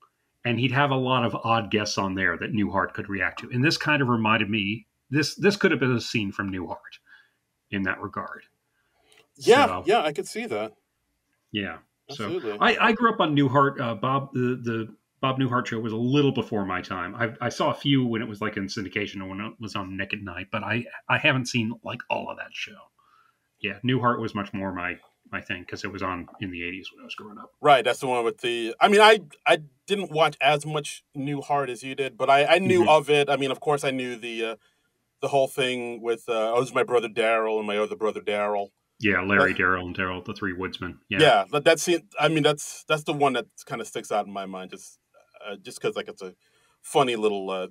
and he'd have a lot of odd guests on there that Newhart could react to. And this kind of reminded me this could have been a scene from Newhart in that regard. Yeah, So yeah, I could see that. yeah, so Absolutely. I grew up on Newhart. The Bob Newhart show was a little before my time. I saw a few when it was like in syndication or when it was on Nick at Night, but I haven't seen like all of that show. Yeah, Newhart was much more my thing because it was on in the '80s when I was growing up. Right, that's the one with the. I mean, I didn't watch as much Newhart as you did, but I knew Hmm. of it. I mean, of course, I knew the whole thing with oh, it was my brother Daryl and my other brother Daryl. Yeah, But Larry, Daryl, and Daryl, the three woodsmen. Yeah, yeah, but that's it. I mean, that's the one that kind of sticks out in my mind, just because like it's a funny little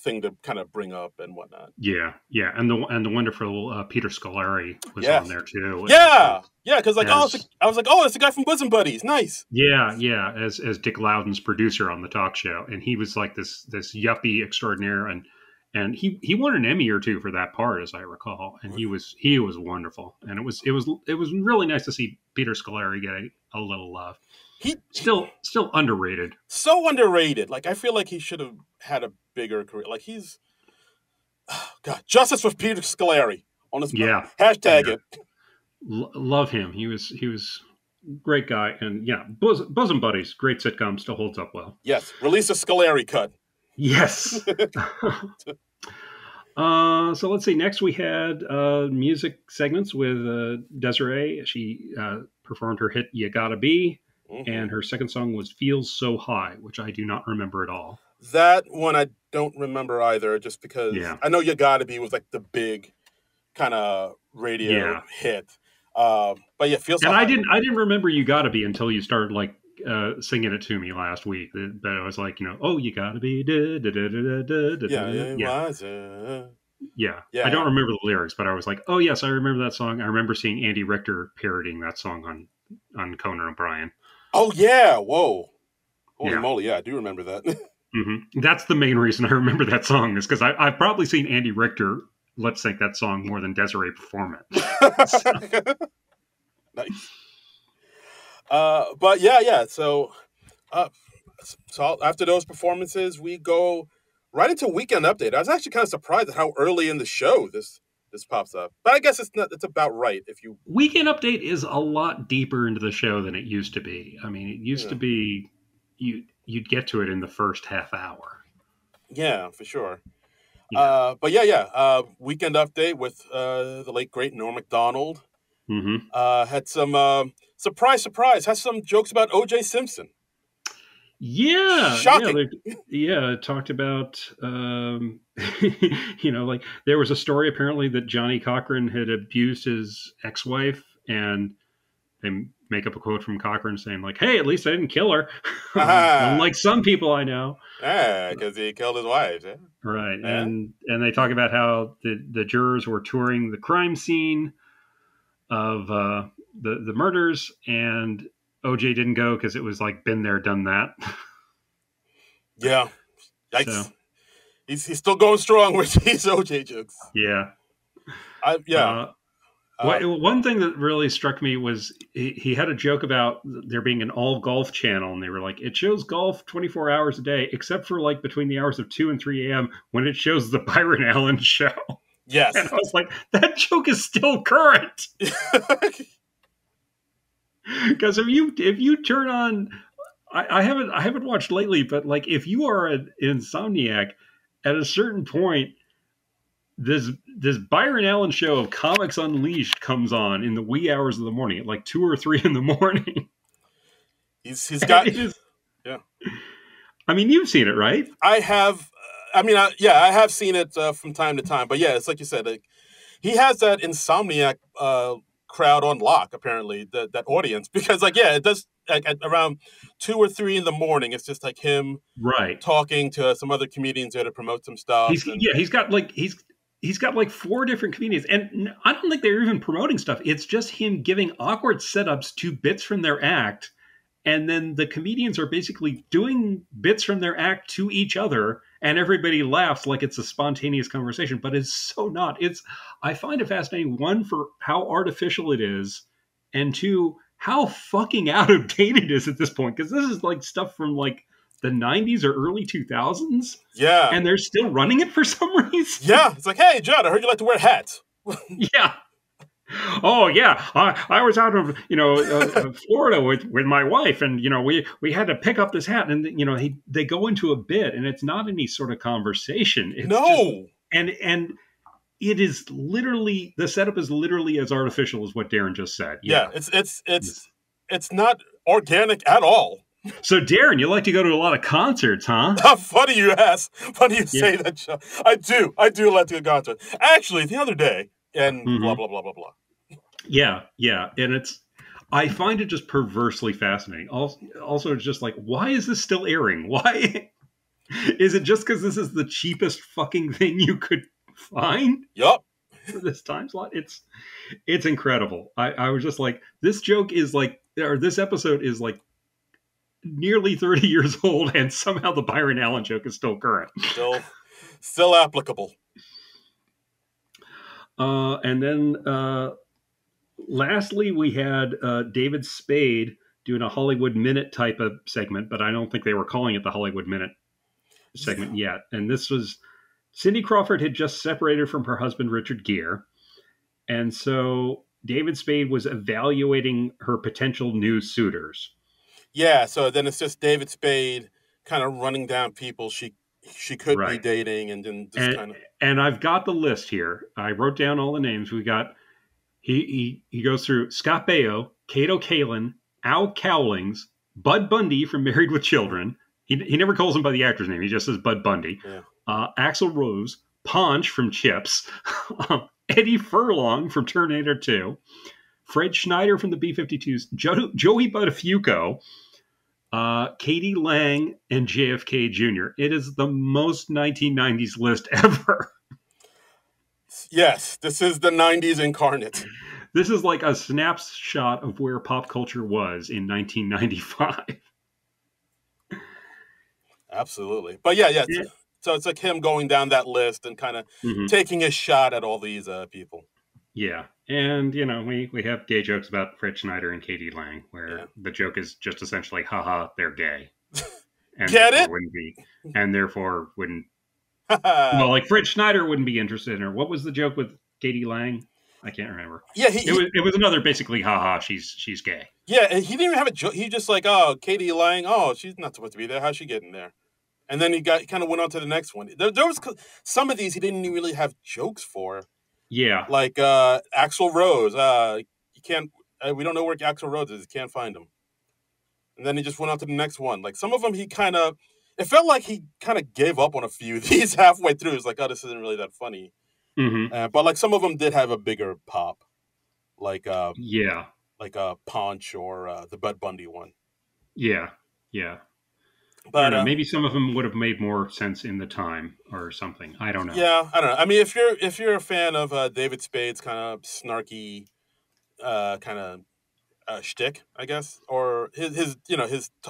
thing to kind of bring up and whatnot. yeah, and the wonderful Peter Scolari was on Yes. there too. Yeah, yeah, because like As I was like, oh, it's the guy from Bosom Buddies. Nice. yeah, as Dick Loudon's producer on the talk show, and he was like this yuppie extraordinaire, and he won an Emmy or two for that part, as I recall, and he was wonderful, and it was really nice to see Peter Scolari get a little love. He Still underrated. so underrated. Like I feel like he should have had a bigger career. Like he's God, justice for Peter Scolari on his Yeah, hashtag yeah, it. love him. He was great guy, and yeah, bosom buddies, great sitcom, still holds up well. Yes, release a Scolari cut. Yes. So let's see. Next, we had music segments with Desiree. She performed her hit "You Gotta Be," Hmm. and her second song was "Feels So High," which I do not remember at all. That one I don't remember either, just because Yeah, I know "You Gotta Be" was like the big kind of radio yeah. hit. But yeah, feels so And high. I didn't remember "You Gotta Be" until you started like singing it to me last week. But I was like, oh, you gotta be da da da da da da Yeah, da. it Yeah, was. yeah. I don't Yeah. remember the lyrics, but I was like, oh yes, I remember that song. I remember seeing Andy Richter parodying that song on Conan O'Brien. Oh yeah. Whoa. Holy Yeah. moly. Yeah, I do remember that. That's the main reason I remember that song is because I've probably seen Andy Richter lip sync that song more than Desiree perform it. So, Nice. But yeah. Uh, so after those performances, we go right into Weekend Update. I was actually kind of surprised at how early in the show this pops up, but I guess it's about right if you. Weekend Update is a lot deeper into the show than it used to be. I mean, it used to Yeah, be you'd get to it in the first half hour. yeah, for sure. Yeah. But yeah. Weekend Update with the late great Norm Macdonald. Hmm. Had some surprise, has some jokes about O.J. Simpson. Yeah, Shocking. it talked about like there was a story apparently that Johnny Cochran had abused his ex-wife, and they make up a quote from Cochran saying like, "Hey, at least I didn't kill her," Ah, unlike some people I know. yeah, because he killed his wife. Yeah, Right, yeah. and they talk about how the jurors were touring the crime scene of the murders, and OJ didn't go because it was like been there, done that. Yeah. So Yikes. He's still going strong with these OJ jokes. yeah. Yeah. Uh, Uh, One thing that really struck me was he had a joke about there being an all golf channel, and they were like, it shows golf 24 hours a day, except for like between the hours of 2 and 3 a.m. when it shows the Byron Allen show. And yes. I was like, that joke is still current. Because if you turn on, I haven't watched lately, but like if you are an insomniac, at a certain point, this Byron Allen show of Comics Unleashed comes on in the wee hours of the morning at like 2 or 3 in the morning. he's And got it is. yeah. I mean, you've seen it, right? I have. I mean, I have seen it from time to time, but yeah, it's like you said. Like, he has that insomniac crowd on lock. Apparently, that audience because like yeah, it does at around 2 or 3 in the morning. It's just like him Right. talking to some other comedians there to promote some stuff. He's got like he's got like 4 different comedians, and I don't think they're even promoting stuff. It's just him giving awkward setups to bits from their act, and then the comedians are basically doing bits from their act to each other, and everybody laughs like it's a spontaneous conversation, but it's so not. I find it fascinating, one, for how artificial it is, and two, how fucking out of date it is at this point, because this is like stuff from like the 90s or early 2000s. Yeah. And they're still running it for some reason. Yeah. It's like, hey, Judd, I heard you like to wear hats. Yeah. Oh yeah, I was out of Florida with my wife, and we had to pick up this hat, and they go into a bit, and it's not any sort of conversation. It's no, and it is literally, the setup is literally as artificial as what Darren just said. Yeah, it's not organic at all. So Darren, you like to go to a lot of concerts, huh? Funny you ask. Funny you say that, John. I do like to go to concerts. Actually, the other day, and blah blah blah blah blah. Yeah, and I find it just perversely fascinating. Also, it's just like, why is this still airing? Why is it just because this is the cheapest fucking thing you could find? Yup. For this time slot, it's incredible. I was just like, this joke is like, or this episode is like nearly 30 years old, and somehow the Byron Allen joke is still current. Still applicable. And then lastly, we had David Spade doing a Hollywood Minute type of segment, but I don't think they were calling it the Hollywood Minute segment yet. And this was, Cindy Crawford had just separated from her husband, Richard Gere. And so David Spade was evaluating her potential new suitors. Yeah, so then it's just David Spade kind of running down people she could be dating, and then just kind of. And I've got the list here. I wrote down all the names. We got, he goes through Scott Baio, Kato Kaelin, Al Cowlings, Bud Bundy from Married with Children. He never calls him by the actor's name. He just says Bud Bundy. Yeah. Axl Rose, Ponch from Chips, Eddie Furlong from Terminator 2, Fred Schneider from the B-52s, Joey Buttafuoco, Katie Lang, and JFK Jr. It is the most 1990s list ever. Yes, this is the 90s incarnate. This is like a snapshot of where pop culture was in 1995. Absolutely. But yeah. So it's like him going down that list and kind of taking a shot at all these people. Yeah. And, we have gay jokes about Fred Schneider and Katie Lang, where the joke is just essentially, haha, they're gay. And get it? Therefore wouldn't. Well, like Fred Schneider wouldn't be interested in her. What was the joke with Katie Lang? I can't remember. Yeah, it was another basically, haha, she's gay. Yeah, and he didn't even have a joke. He just like, oh, Katie Lang, oh, she's not supposed to be there. How's she getting there? And then he kind of went on to the next one. There was some of these he didn't really have jokes for. Yeah, like Axl Rose. You can't. We don't know where Axl Rose is. You can't find him. And then he just went on to the next one. Like some of them, it felt like he kind of gave up on a few of these halfway through. It's like, oh, this isn't really that funny. But like some of them did have a bigger pop, like Ponch or the Bud Bundy one. Yeah. But maybe some of them would have made more sense in the time or something. I don't know. Yeah, I don't know. I mean, if you're a fan of David Spade's kind of snarky, kind of shtick, I guess, or his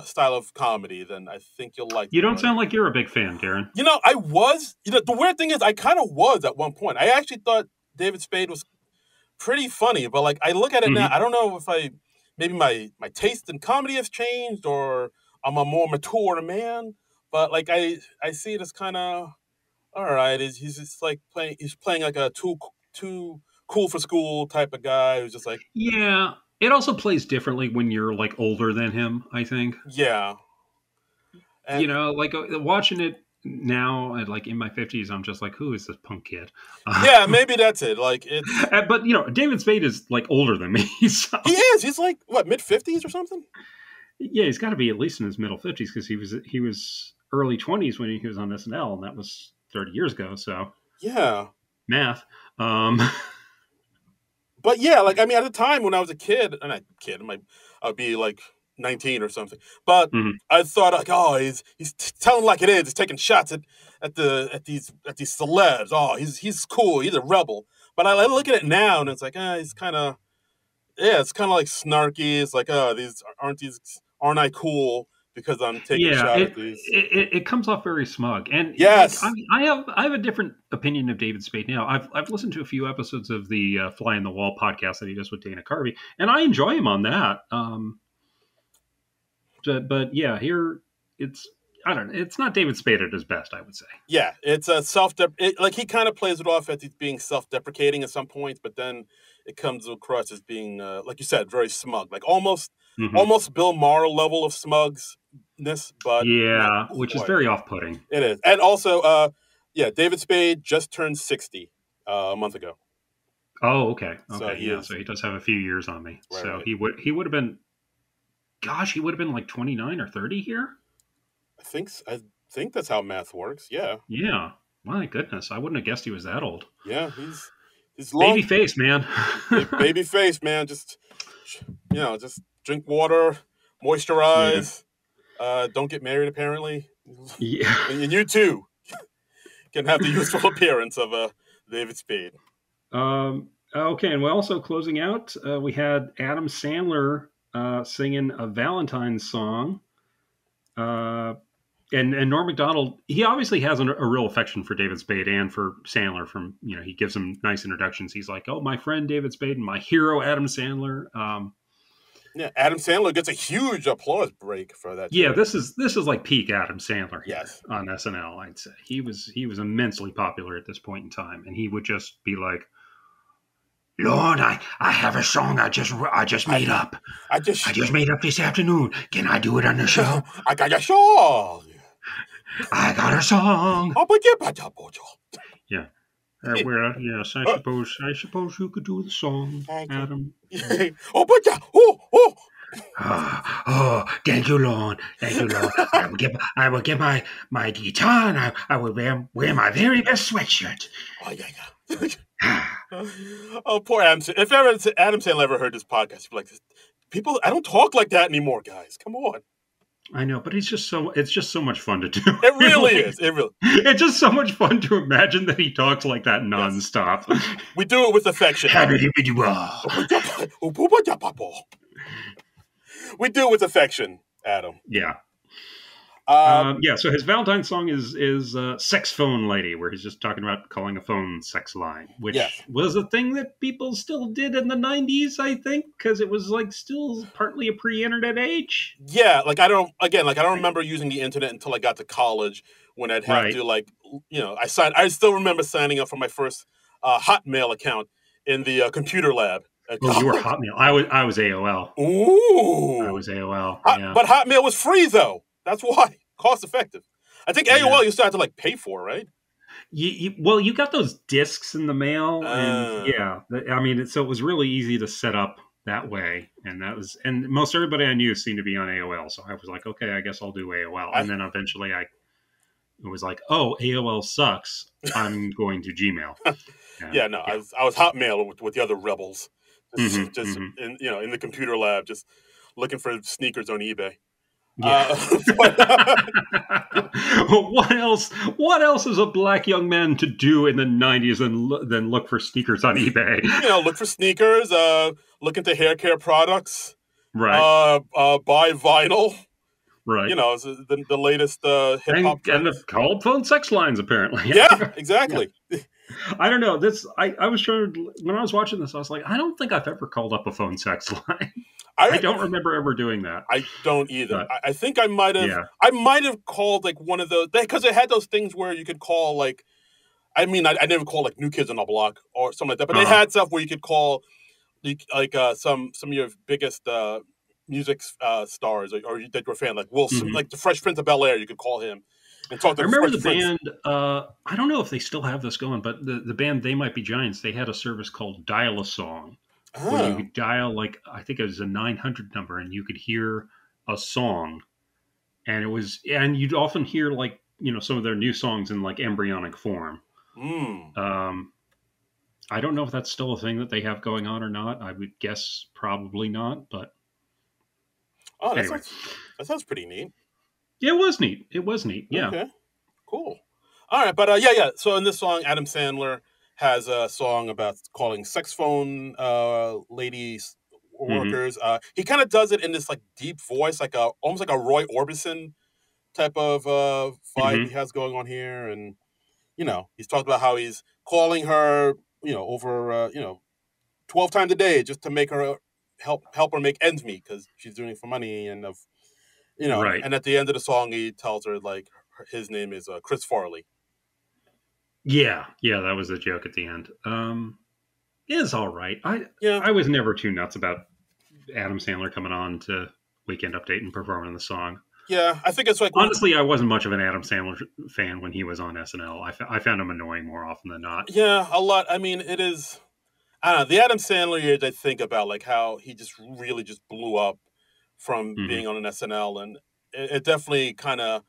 style of comedy, then I think you'll like. You don't sound like you're a big fan, Darren. I was. The weird thing is, I kind of was at one point. I actually thought David Spade was pretty funny, but like I look at it now, I don't know if maybe my taste in comedy has changed, or I'm a more mature man. But like I see it as kind of all right. He's just like playing like a too cool for school type of guy who's just like, yeah. It also plays differently when you're like older than him, I think. Yeah. And, like watching it now at like in my 50s, I'm just like, who is this punk kid? Yeah, maybe that's it. Like it's. But David Spade is like older than me. So. He is. He's like what, mid-50s or something? Yeah, he's got to be at least in his middle 50s because he was early 20s when he was on SNL, and that was 30 years ago. So yeah, math. But yeah, like I mean, at the time when I was a kid, I would be like 19 or something. But Mhm. I thought like, oh, he's telling like it is. He's taking shots at these celebs. Oh, he's cool. He's a rebel. But I look at it now and it's like, he's kind of it's kind of like snarky. It's like, oh, aren't I cool because I'm taking a Yeah, shot it, at these? it comes off very smug, and like Yes. I have a different opinion of David Spade now. I've listened to a few episodes of the Fly in the Wall podcast that he does with Dana Carvey, and I enjoy him on that. But yeah, here it's I don't know. It's not David Spade at his best, I would say. Yeah, it's a like he kind of plays it off as he's being self-deprecating at some points, but then it comes across as being, like you said, very smug, like Hmm. almost Bill Maher level of smugness, but not Yeah, which is quite. very off-putting. It is, and also, yeah, David Spade just turned 60 a month ago, Oh, okay, so okay, he yeah. is So he does have a few years on me. right, So right. he would have been, gosh, he would have been like 29 or 30 here. I think that's how math works. Yeah, Yeah, my goodness, I wouldn't have guessed he was that old. yeah, he's Baby long. face, man. Baby face, man. Just just drink water, Yeah. moisturize. Don't get married, apparently. Yeah. And you too can have the youthful appearance of David Spade. Okay, and we're also closing out. We had Adam Sandler singing a Valentine's song. And Norm Macdonald, he obviously has a real affection for David Spade and for Sandler. From he gives him nice introductions. He's like, "Oh, my friend David Spade and my hero Adam Sandler." Yeah, Adam Sandler gets a huge applause break for that. Yeah, Choice. this is like peak Adam Sandler here Yes. on SNL. I'd say he was immensely popular at this point in time, and he would just be like, "Lord, I have a song I just made up. I just made up this afternoon. Can I do it on the show? I got a song. I got a song." Oh, but yeah, Yeah. Yes, I suppose you could do the song, Adam. oh, but yeah, oh. Thank you, Lord. Thank you, Lord. I will get my guitar and I will wear my very best sweatshirt. Oh, yeah. Oh, poor Adam. If Adam Sandler ever heard this podcast, he'd be like, "People, I don't talk like that anymore, guys. Come on." I know, but it's just so much fun to do. It really is. It really. It's just so much fun to imagine that he talks like that nonstop. Yes. We do it with affection. We do it with affection, Adam. Yeah. Um, Yeah, so his Valentine's song is Sex Phone Lady, where he's just talking about calling a phone sex line, which Yes. was a thing that people still did in the 90s, I think, because it was like still partly a pre-internet age. yeah, like I don't remember using the internet until I got to college when I'd have Right. to I still remember signing up for my first Hotmail account in the computer lab. Oh, you were Hotmail. I was AOL. Ooh. I was AOL. Yeah. But Hotmail was free though. That's why. Cost effective. I think AOL you still had to like pay for, right? Well, you got those discs in the mail, and so it was really easy to set up that way, and most everybody I knew seemed to be on AOL, so I was like, okay, I guess I'll do AOL, and then eventually it was like, oh, AOL sucks. I'm going to Gmail. Yeah, no, yeah. I was Hotmail with the other rebels, in the computer lab, just looking for sneakers on eBay. Yeah. What else is a black young man to do in the 90s than look for sneakers on eBay? Look for sneakers, look into hair care products, right? Buy vinyl, right? The latest hip hop and the called phone sex lines apparently. Yeah, exactly. Yeah. I don't know. I was trying to, when I was watching this, I was like, I don't think I've ever called up a phone sex line. I don't remember ever doing that. I don't either. I think I might have. Yeah. I might have called like one of those, because it had those things where you could call like. I mean, I never called like New Kids on the Block or something like that, but they had stuff where you could call like some of your biggest music stars or that you're a fan, like Wilson, like the Fresh Prince of Bel-Air. You could call him and talk to. I remember the band. I don't know if they still have this going, but the band They Might Be Giants. They had a service called Dial a Song. Where you could dial, like, I think it was a 900 number, and you could hear a song, and you'd often hear like some of their new songs in like embryonic form. I don't know if that's still a thing that they have going on or not. I would guess probably not, but Oh, Anyway, that sounds pretty neat. it was neat. It was neat. Yeah. Okay, cool. All right, but yeah. So in this song, Adam Sandler has a song about calling sex phone ladies Hmm. workers. He kind of does it in this like deep voice, like a almost like a Roy Orbison type of vibe he Hmm. has going on here, and he's talked about how he's calling her, over 12 times a day just to make her help her make ends meet because she's doing it for money, and Right. and at the end of the song he tells her like his name is Chris Farley. Yeah. Yeah. That was a joke at the end. It's all right. Yeah, I was never too nuts about Adam Sandler coming on to Weekend Update and performing the song. yeah. I think it's like Honestly, I wasn't much of an Adam Sandler fan when he was on SNL. I found him annoying more often than not. yeah, a lot. I mean, it is. I don't know. The Adam Sandler years, I think about like how he just really just blew up from Hmm. being on an SNL, and it definitely kind of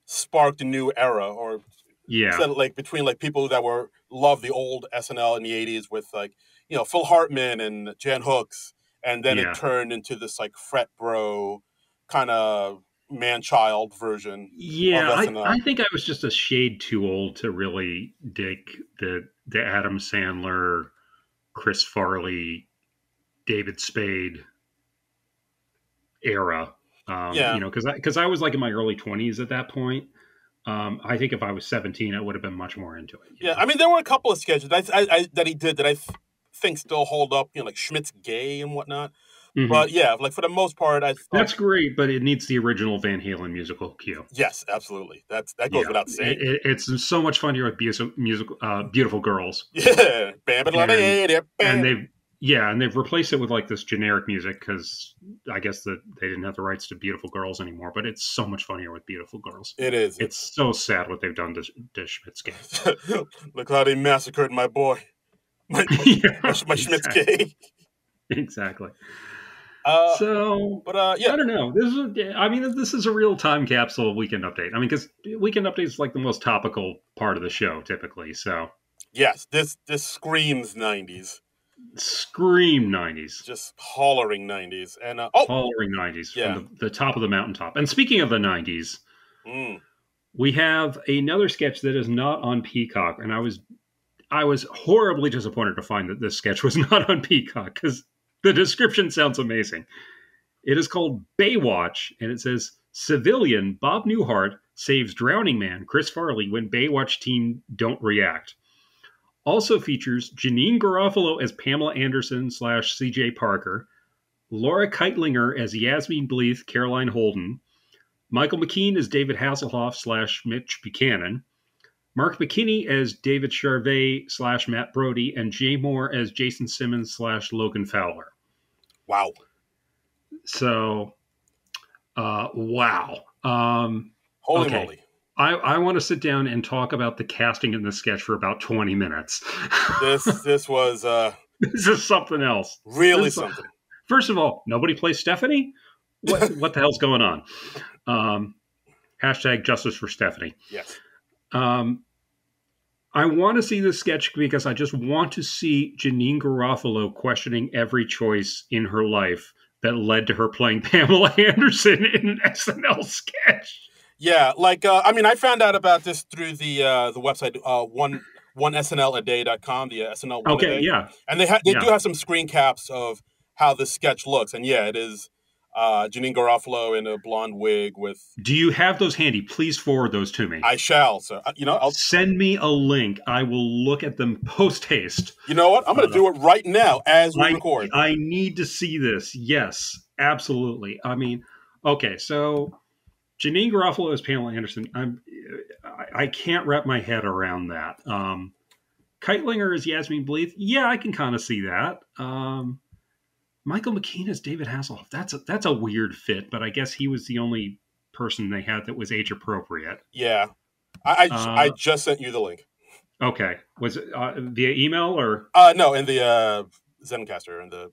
sparked a new era, or Yeah. said like between like people that were love the old SNL in the '80s with like Phil Hartman and Jan Hooks, and then it Yeah. turned into this like fret bro kind of man child version of Yeah, I SNL. think I was just a shade too old to really dig the Adam Sandler, Chris Farley, David Spade era. Yeah, Because I was like in my early 20s at that point. I think if I was 17, I would have been much more into it. yeah. I mean, there were a couple of sketches that he did that I think still hold up. Like Schmidt's Gay and whatnot. But Hmm. yeah, like for the most part, I thought That's great, but it needs the original Van Halen musical cue. yes, absolutely. That goes Yeah, without saying. it's so much funnier with beautiful girls, Yeah, bam, and bam. they've and they've replaced it with like this generic music because I guess that they didn't have the rights to Beautiful Girls anymore. But it's so much funnier with Beautiful Girls. It is. It's so sad what they've done to Schmidt's Game. Look how they massacred my boy, my Yeah, my Schmidt's exactly, Gay. exactly. Uh, So but I yeah, don't know. This is a real time capsule Weekend Update. I mean, because Weekend Update is like the most topical part of the show typically. So yes, this screams '90s, scream 90s. just hollering '90s, and Hollering 90s from yeah, the top of the mountaintop. And speaking of the 90s, mm, we have another sketch that is not on Peacock, and I was horribly disappointed to find that this sketch was not on Peacock because the description sounds amazing. It is called Baywatch, and it says civilian Bob Newhart saves drowning man Chris Farley when Baywatch team don't react. Also features Janine Garofalo as Pamela Anderson slash CJ Parker, Laura Keitlinger as Yasmin Bleeth, Caroline Holden, Michael McKean as David Hasselhoff slash Mitch Buchanan, Mark McKinney as David Charvet slash Matt Brody, and Jay Moore as Jason Simmons slash Logan Fowler. wow, So, wow. holy Okay. moly, I want to sit down and talk about the casting in the sketch for about 20 minutes. this was This is something else. really This is, something. first of all, nobody plays Stephanie? What the hell's going on? Hashtag justice for Stephanie. Yes, Um, I want to see this sketch because I just want to see Janine Garofalo questioning every choice in her life that led to her playing Pamela Anderson in an SNL sketch. yeah. Like I mean, I found out about this through the website one SNLaday.com, the SNL one a Okay, day, yeah, and they do yeah. have some screen caps of how this sketch looks, and yeah, it is Janine Garofalo in a blonde wig with. Do you have those handy? please forward those to me. I shall, so I'll. Send me a link. I will look at them post haste. You know what? I'm going to do it right now as we I record. I need to see this. Yes, absolutely. I mean, okay, so Janine Garofalo as Pamela Anderson. I can't wrap my head around that. Keitlinger as Yasmin Bleeth. Yeah, I can kind of see that. Michael McKean as David Hasselhoff. That's a weird fit, but I guess he was the only person they had that was age appropriate. Yeah, I Uh, just sent you the link. okay, was it via email or? No, in the Zencaster in the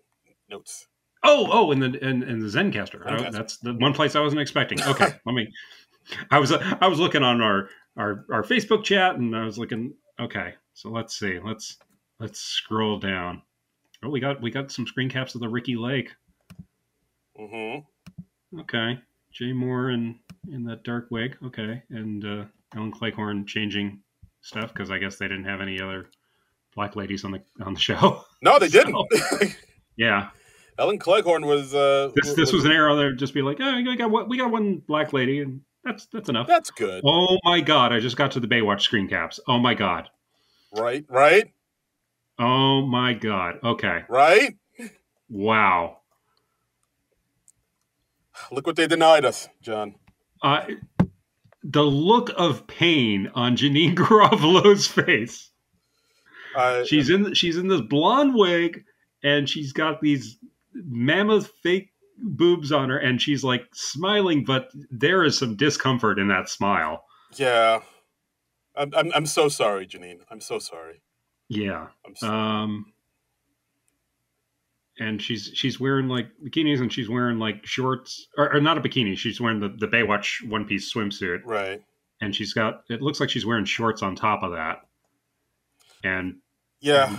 notes. In the Zencaster. Zencaster. That's the one place I wasn't expecting. Okay, let me. I was looking on our Facebook chat, and I was looking. Okay, so let's see. Let's scroll down. Oh, we got some screen caps of the Ricky Lake. Mm-hmm. Okay. Jay Moore in that dark wig. Okay. And Ellen Cleghorn changing stuff because I guess they didn't have any other black ladies on the show. No, they didn't. So yeah, Ellen Cleghorn this was an era that would just be like, oh, we got one black lady, and that's enough. That's good. Oh my god! I just got to the Baywatch screen caps. Oh my god! Right. Oh my god! Okay. Right. Wow. Look what they denied us, John. The look of pain on Janine Garofalo's face. She's in this blonde wig, and she's got these mammoth fake boobs on her, and she's like smiling, but there is some discomfort in that smile. Yeah, I'm so sorry, Janine. I'm so sorry. Yeah. And she's wearing like bikinis, and she's wearing like shorts, or not a bikini. She's wearing the Baywatch one piece swimsuit, right? And it looks like she's wearing shorts on top of that. And yeah,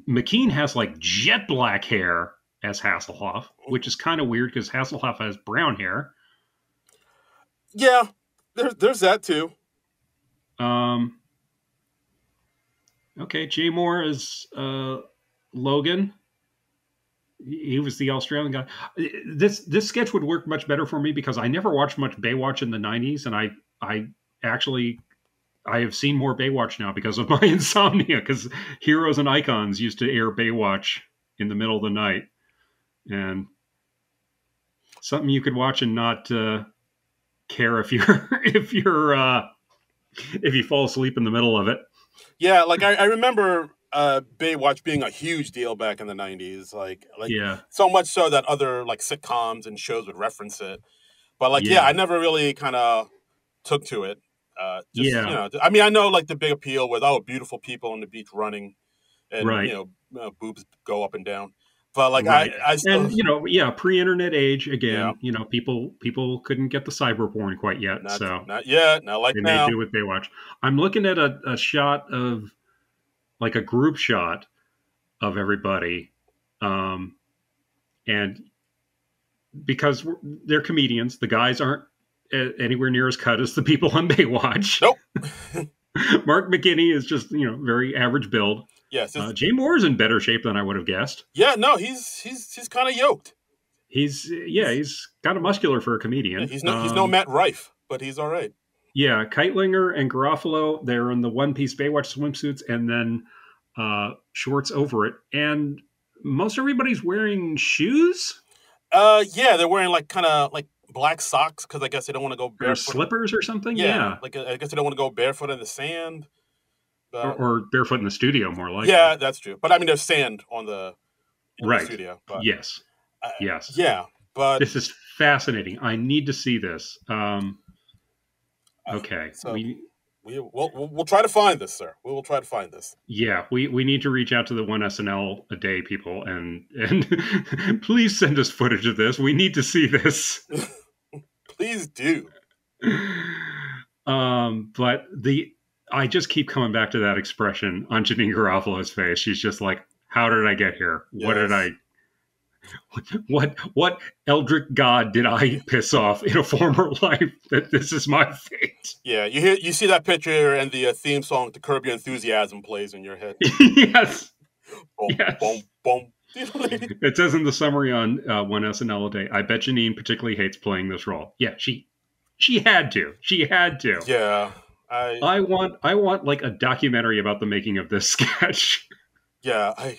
McKean has like jet black hair as Hasselhoff, which is kind of weird because Hasselhoff has brown hair. Yeah, there's that too. Okay, Jay Moore is Logan. He was the Australian guy. This sketch would work much better for me because I never watched much Baywatch in the 90s, and I have seen more Baywatch now because of my insomnia, because Heroes and Icons used to air Baywatch in the middle of the night, and something you could watch and not care if you fall asleep in the middle of it. Yeah, like I remember Baywatch being a huge deal back in the 90s, like yeah, so much so that other like sitcoms and shows would reference it. But like I never really kind of took to it. I mean, I know like the big appeal with beautiful people on the beach running, and boobs go up and down. But like I still, and pre-internet age again. Yeah. People couldn't get the cyber porn quite yet, not yet. Not like they now. They do with Baywatch. I'm looking at a shot of like a group shot of everybody, and because they're comedians, the guys aren't anywhere near as cut as the people on Baywatch. Nope. Mark McKinney is just very average build. Yes. Jay Moore is in better shape than I would have guessed. Yeah, no, he's kind of yoked. He's kind of muscular for a comedian. Yeah, he's no Matt Rife, but he's all right. Yeah, Keitlinger and Garofalo, they're in the one-piece Baywatch swimsuits and then shorts over it. And most everybody's wearing shoes? Yeah, they're wearing like kind of like black socks because I guess they don't want to go barefoot. Or slippers or something? Yeah. Like I guess they don't want to go barefoot in the sand. Or barefoot in the studio, more likely. Yeah, that's true. But I mean, there's sand in the studio. But, yes. Yeah, but this is fascinating. I need to see this. Okay. So we'll try to find this, sir. We will try to find this. Yeah, we need to reach out to the one SNL a day people and please send us footage of this. We need to see this. Please do. But I just keep coming back to that expression on Janine Garofalo's face. She's just like, how did I get here? Yes. What eldritch god did I piss off in a former life that this is my fate? Yeah, you see that picture and the theme song to Curb Your Enthusiasm plays in your head. Yes. Boom, yes. Boom, boom. It says in the summary on One SNL a Day, I bet Janine particularly hates playing this role. Yeah, she had to. She had to. Yeah. I want like a documentary about the making of this sketch. Yeah, I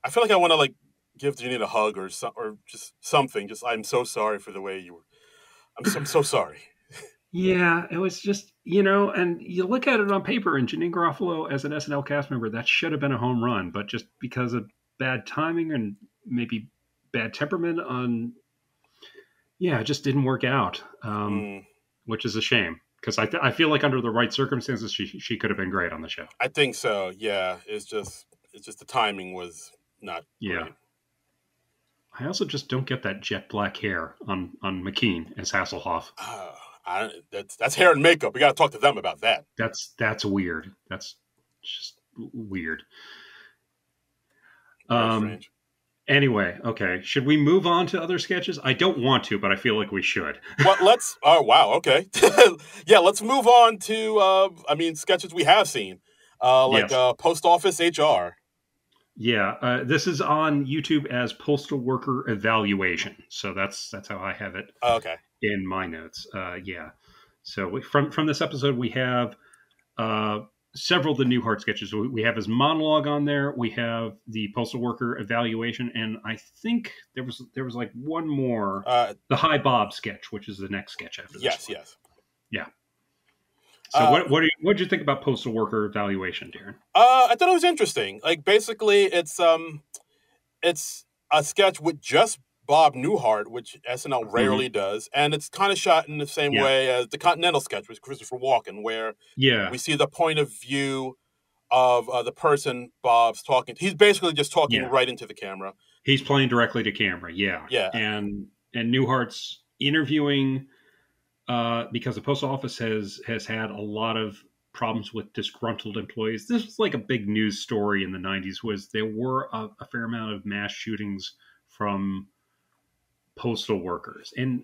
feel like I want to like give Janine a hug or just something. Just I'm so sorry for the way you were. I'm so sorry. Yeah, it was just and you look at it on paper, and Janine Garofalo as an SNL cast member, that should have been a home run, but just because of bad timing and maybe bad temperament it just didn't work out, which is a shame. Because I feel like under the right circumstances, she could have been great on the show. I think so. Yeah, it's just the timing was not. Yeah. Great. I also just don't get that jet black hair on McKean as Hasselhoff. That's hair and makeup. We got to talk to them about that. That's weird. That's just weird. Very strange. Anyway, okay. Should we move on to other sketches? I don't want to, but I feel like we should. Well, let's. Oh, wow. Okay. Yeah, let's move on to. I mean, sketches we have seen, like Yes. Post Office HR. Yeah. This is on YouTube as Postal Worker Evaluation. So that's how I have it Okay. in my notes. Yeah. So from this episode, we have uh, several of the Newhart sketches. We have his monologue on there. We have the postal worker evaluation, and I think there was like one more, the Hi Bob sketch, which is the next sketch after this Yes. one. Yes. Yeah. So what did you think about postal worker evaluation, Darren? I thought it was interesting. Like basically, it's a sketch with just Bob Newhart, which SNL rarely does, and it's kind of shot in the same Yeah. way as the Continental sketch with Christopher Walken, where Yeah. we see the point of view of the person Bob's talking to. He's basically just talking Yeah. right into the camera. He's playing directly to camera. Yeah. Yeah. And Newhart's interviewing because the post office has had a lot of problems with disgruntled employees. This was like a big news story in the 90s. Was there were a fair amount of mass shootings from postal workers, and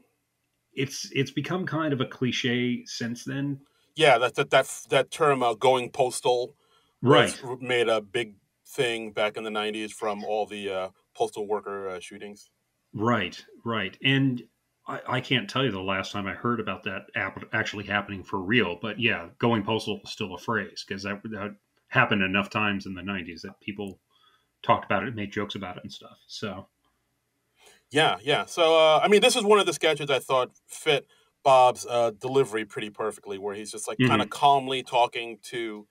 it's become kind of a cliche since then. Yeah, that term going postal Right. made a big thing back in the 90s from all the postal worker shootings. Right. And I can't tell you the last time I heard about that actually happening for real. But yeah, going postal was still a phrase because that happened enough times in the 90s that people talked about it, made jokes about it and stuff. So Yeah. So I mean, this is one of the sketches I thought fit Bob's delivery pretty perfectly, where he's just like kind of calmly talking to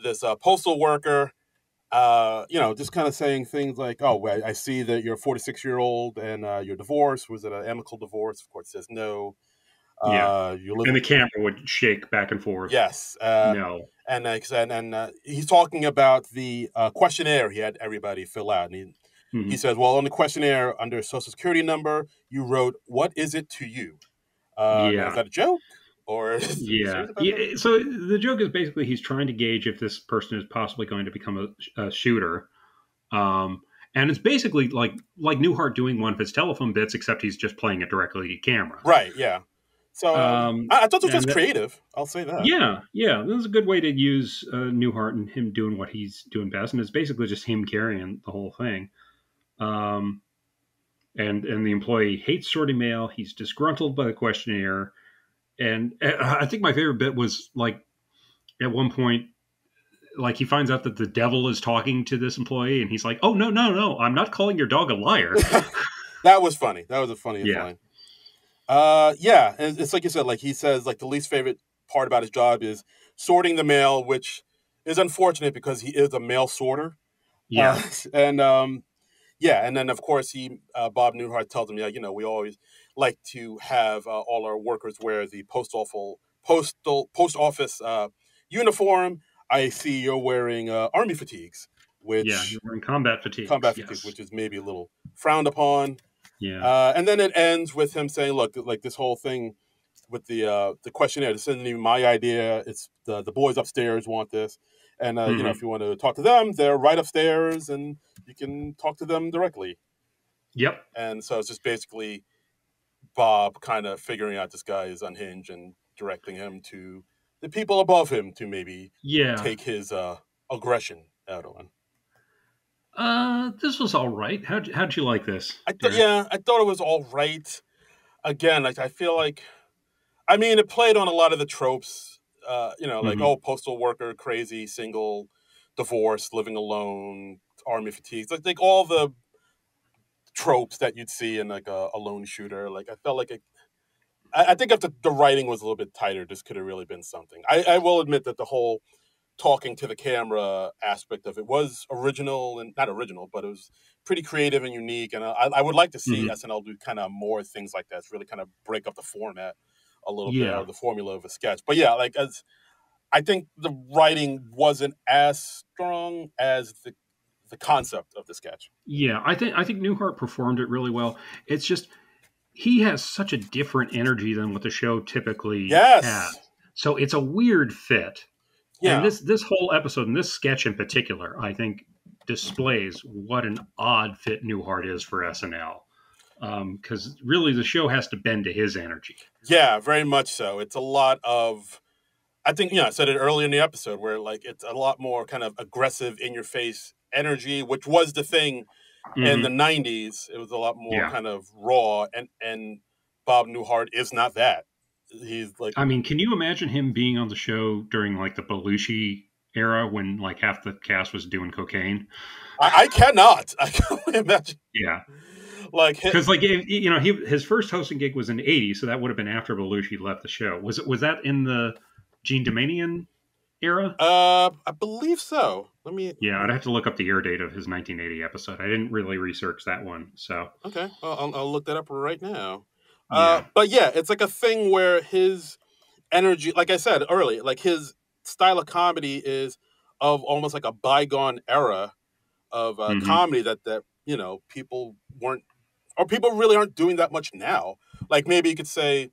this postal worker. Just kind of saying things like, "Oh, well, I see that you're a 46-year-old and you're divorced. Was it an amicable divorce?" Of course, says no. You live and the camera would shake back and forth. Yes. No. And he's talking about the questionnaire he had everybody fill out, and he says, "Well, on the questionnaire under Social Security number, you wrote, 'What is it to you?' Now, is that a joke?" Or yeah. So the joke is basically he's trying to gauge if this person is possibly going to become a shooter. And it's basically like Newhart doing one of his telephone bits, except he's just playing it directly to camera. Right, yeah. So I thought it was creative. I'll say that. Yeah. This is a good way to use Newhart and him doing what he's doing best. And it's basically just him carrying the whole thing. And the employee hates sorting mail. He's disgruntled by the questionnaire. And I think my favorite bit was like at one point, like he finds out that the devil is talking to this employee, and he's like, "Oh no! I'm not calling your dog a liar." That was funny. That was a funny line. Yeah, and it's like you said. Like he says, like the least favorite part about his job is sorting the mail, which is unfortunate because he is a mail sorter. Yeah, and then of course Bob Newhart tells him, we always like to have all our workers wear the post office uniform. I see you're wearing army fatigues, which you're wearing combat fatigues. Fatigues, which is maybe a little frowned upon. Yeah, and then it ends with him saying, "Look, like this whole thing with the questionnaire. This isn't even my idea. It's the boys upstairs want this." And, if you want to talk to them, they're right upstairs and you can talk to them directly. Yep. And so it's just basically Bob kind of figuring out this guy is unhinged and directing him to the people above him to maybe take his aggression out on. This was all right. How'd you like this? I thought it was all right. Again, like I feel like, I mean, it played on a lot of the tropes. Like postal worker, crazy, single, divorced, living alone, army fatigues, like all the tropes that you'd see in like a lone shooter. Like I felt like I think if the writing was a little bit tighter, this could have really been something. I will admit that the whole talking to the camera aspect of it was original and not original, but it was pretty creative and unique. And I would like to see SNL do kind of more things like that. It's really kind of break up the format a little bit, or the formula of a sketch. But yeah, like I think the writing wasn't as strong as the concept of the sketch. Yeah, I think Newhart performed it really well. It's just he has such a different energy than what the show typically has. So it's a weird fit. Yeah. And this whole episode and this sketch in particular, I think displays what an odd fit Newhart is for SNL. Because really, the show has to bend to his energy. Yeah, very much so. It's a lot of, I think, I said it earlier in the episode where like it's a lot more kind of aggressive, in your face energy, which was the thing in the '90s. It was a lot more kind of raw, and Bob Newhart is not that. He's like, I mean, can you imagine him being on the show during like the Belushi era when like half the cast was doing cocaine? I cannot. I can't imagine. Yeah. Like, because like his first hosting gig was in '80, so that would have been after Belushi left the show. Was that in the Gene Domanian era? I believe so. Yeah, I'd have to look up the air date of his 1980 episode. I didn't really research that one, so okay. Well, I'll look that up right now. Yeah. But yeah, it's like a thing where his energy, like I said earlier, like his style of comedy is of almost like a bygone era of comedy that people weren't, or people really aren't doing that much now. Like maybe you could say,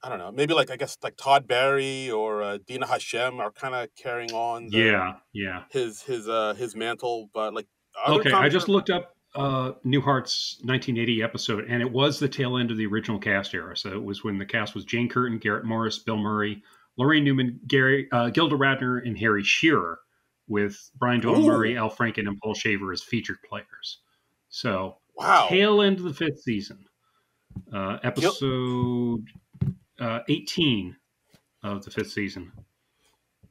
I don't know, maybe like I guess like Todd Barry or Dina Hashem are kind of carrying on. His mantle, but like okay, I just looked up Newhart's 1980 episode, and it was the tail end of the original cast era. So it was when the cast was Jane Curtin, Garrett Morris, Bill Murray, Lorraine Newman, Gilda Radner, and Harry Shearer, with Brian Doyle Murray, Al Franken, and Paul Shaver as featured players. So tail end of the 5th season, episode 18 of the 5th season.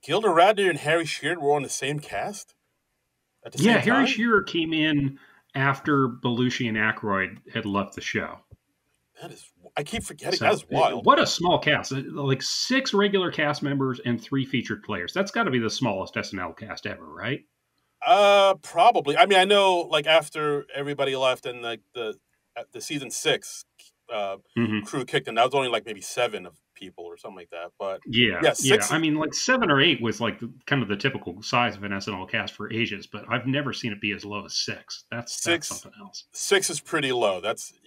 Gilda Radner and Harry Shearer were on the same cast? At the same time? Harry Shearer came in after Belushi and Aykroyd had left the show. I keep forgetting. That is wild. What a small cast. Like 6 regular cast members and 3 featured players. That's got to be the smallest SNL cast ever, right? Probably. I mean, I know like after everybody left and like the season 6 crew kicked in, that was only like maybe 7 of people or something like that. But yeah. I mean, like 7 or 8 was like kind of the typical size of an SNL cast for ages, but I've never seen it be as low as 6. That's something else. 6 is pretty low.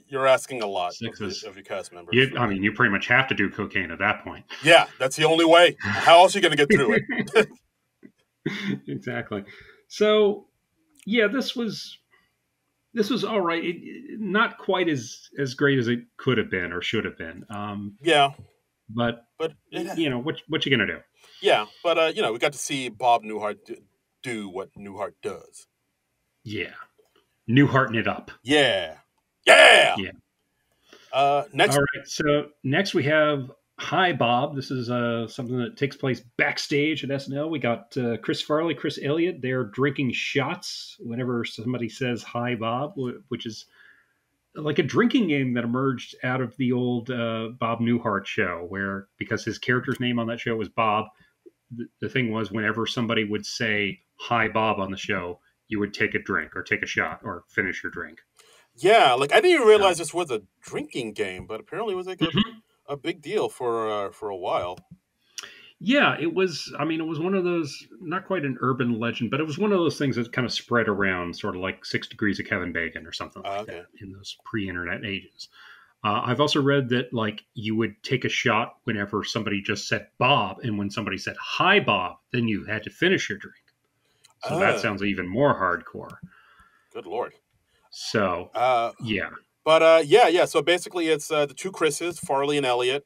You're asking a lot of your cast members. You pretty much have to do cocaine at that point. Yeah, that's the only way. How else are you going to get through it? Exactly. So, yeah, this was all right. Not quite as great as it could have been or should have been. But what you gonna do? Yeah, but we got to see Bob Newhart do what Newhart does. Yeah, Newharting it up. Yeah. Next. All right. So next we have Hi Bob. This is something that takes place backstage at SNL. We got Chris Farley, Chris Elliott. They're drinking shots whenever somebody says Hi Bob, which is like a drinking game that emerged out of the old Bob Newhart show, where because his character's name on that show was Bob, the thing was whenever somebody would say Hi Bob on the show, you would take a drink or take a shot or finish your drink. Yeah, like I didn't even realize this was a drinking game, but apparently it was like a big deal for a while. Yeah, it was. I mean, it was one of those, not quite an urban legend, but it was one of those things that kind of spread around, sort of like 6 Degrees of Kevin Bacon or something like that in those pre-internet ages. I've also read that like you would take a shot whenever somebody just said Bob, and when somebody said Hi Bob, then you had to finish your drink. So that sounds even more hardcore. Good Lord. So, yeah. But, so basically it's the 2 Chris's, Farley and Elliott,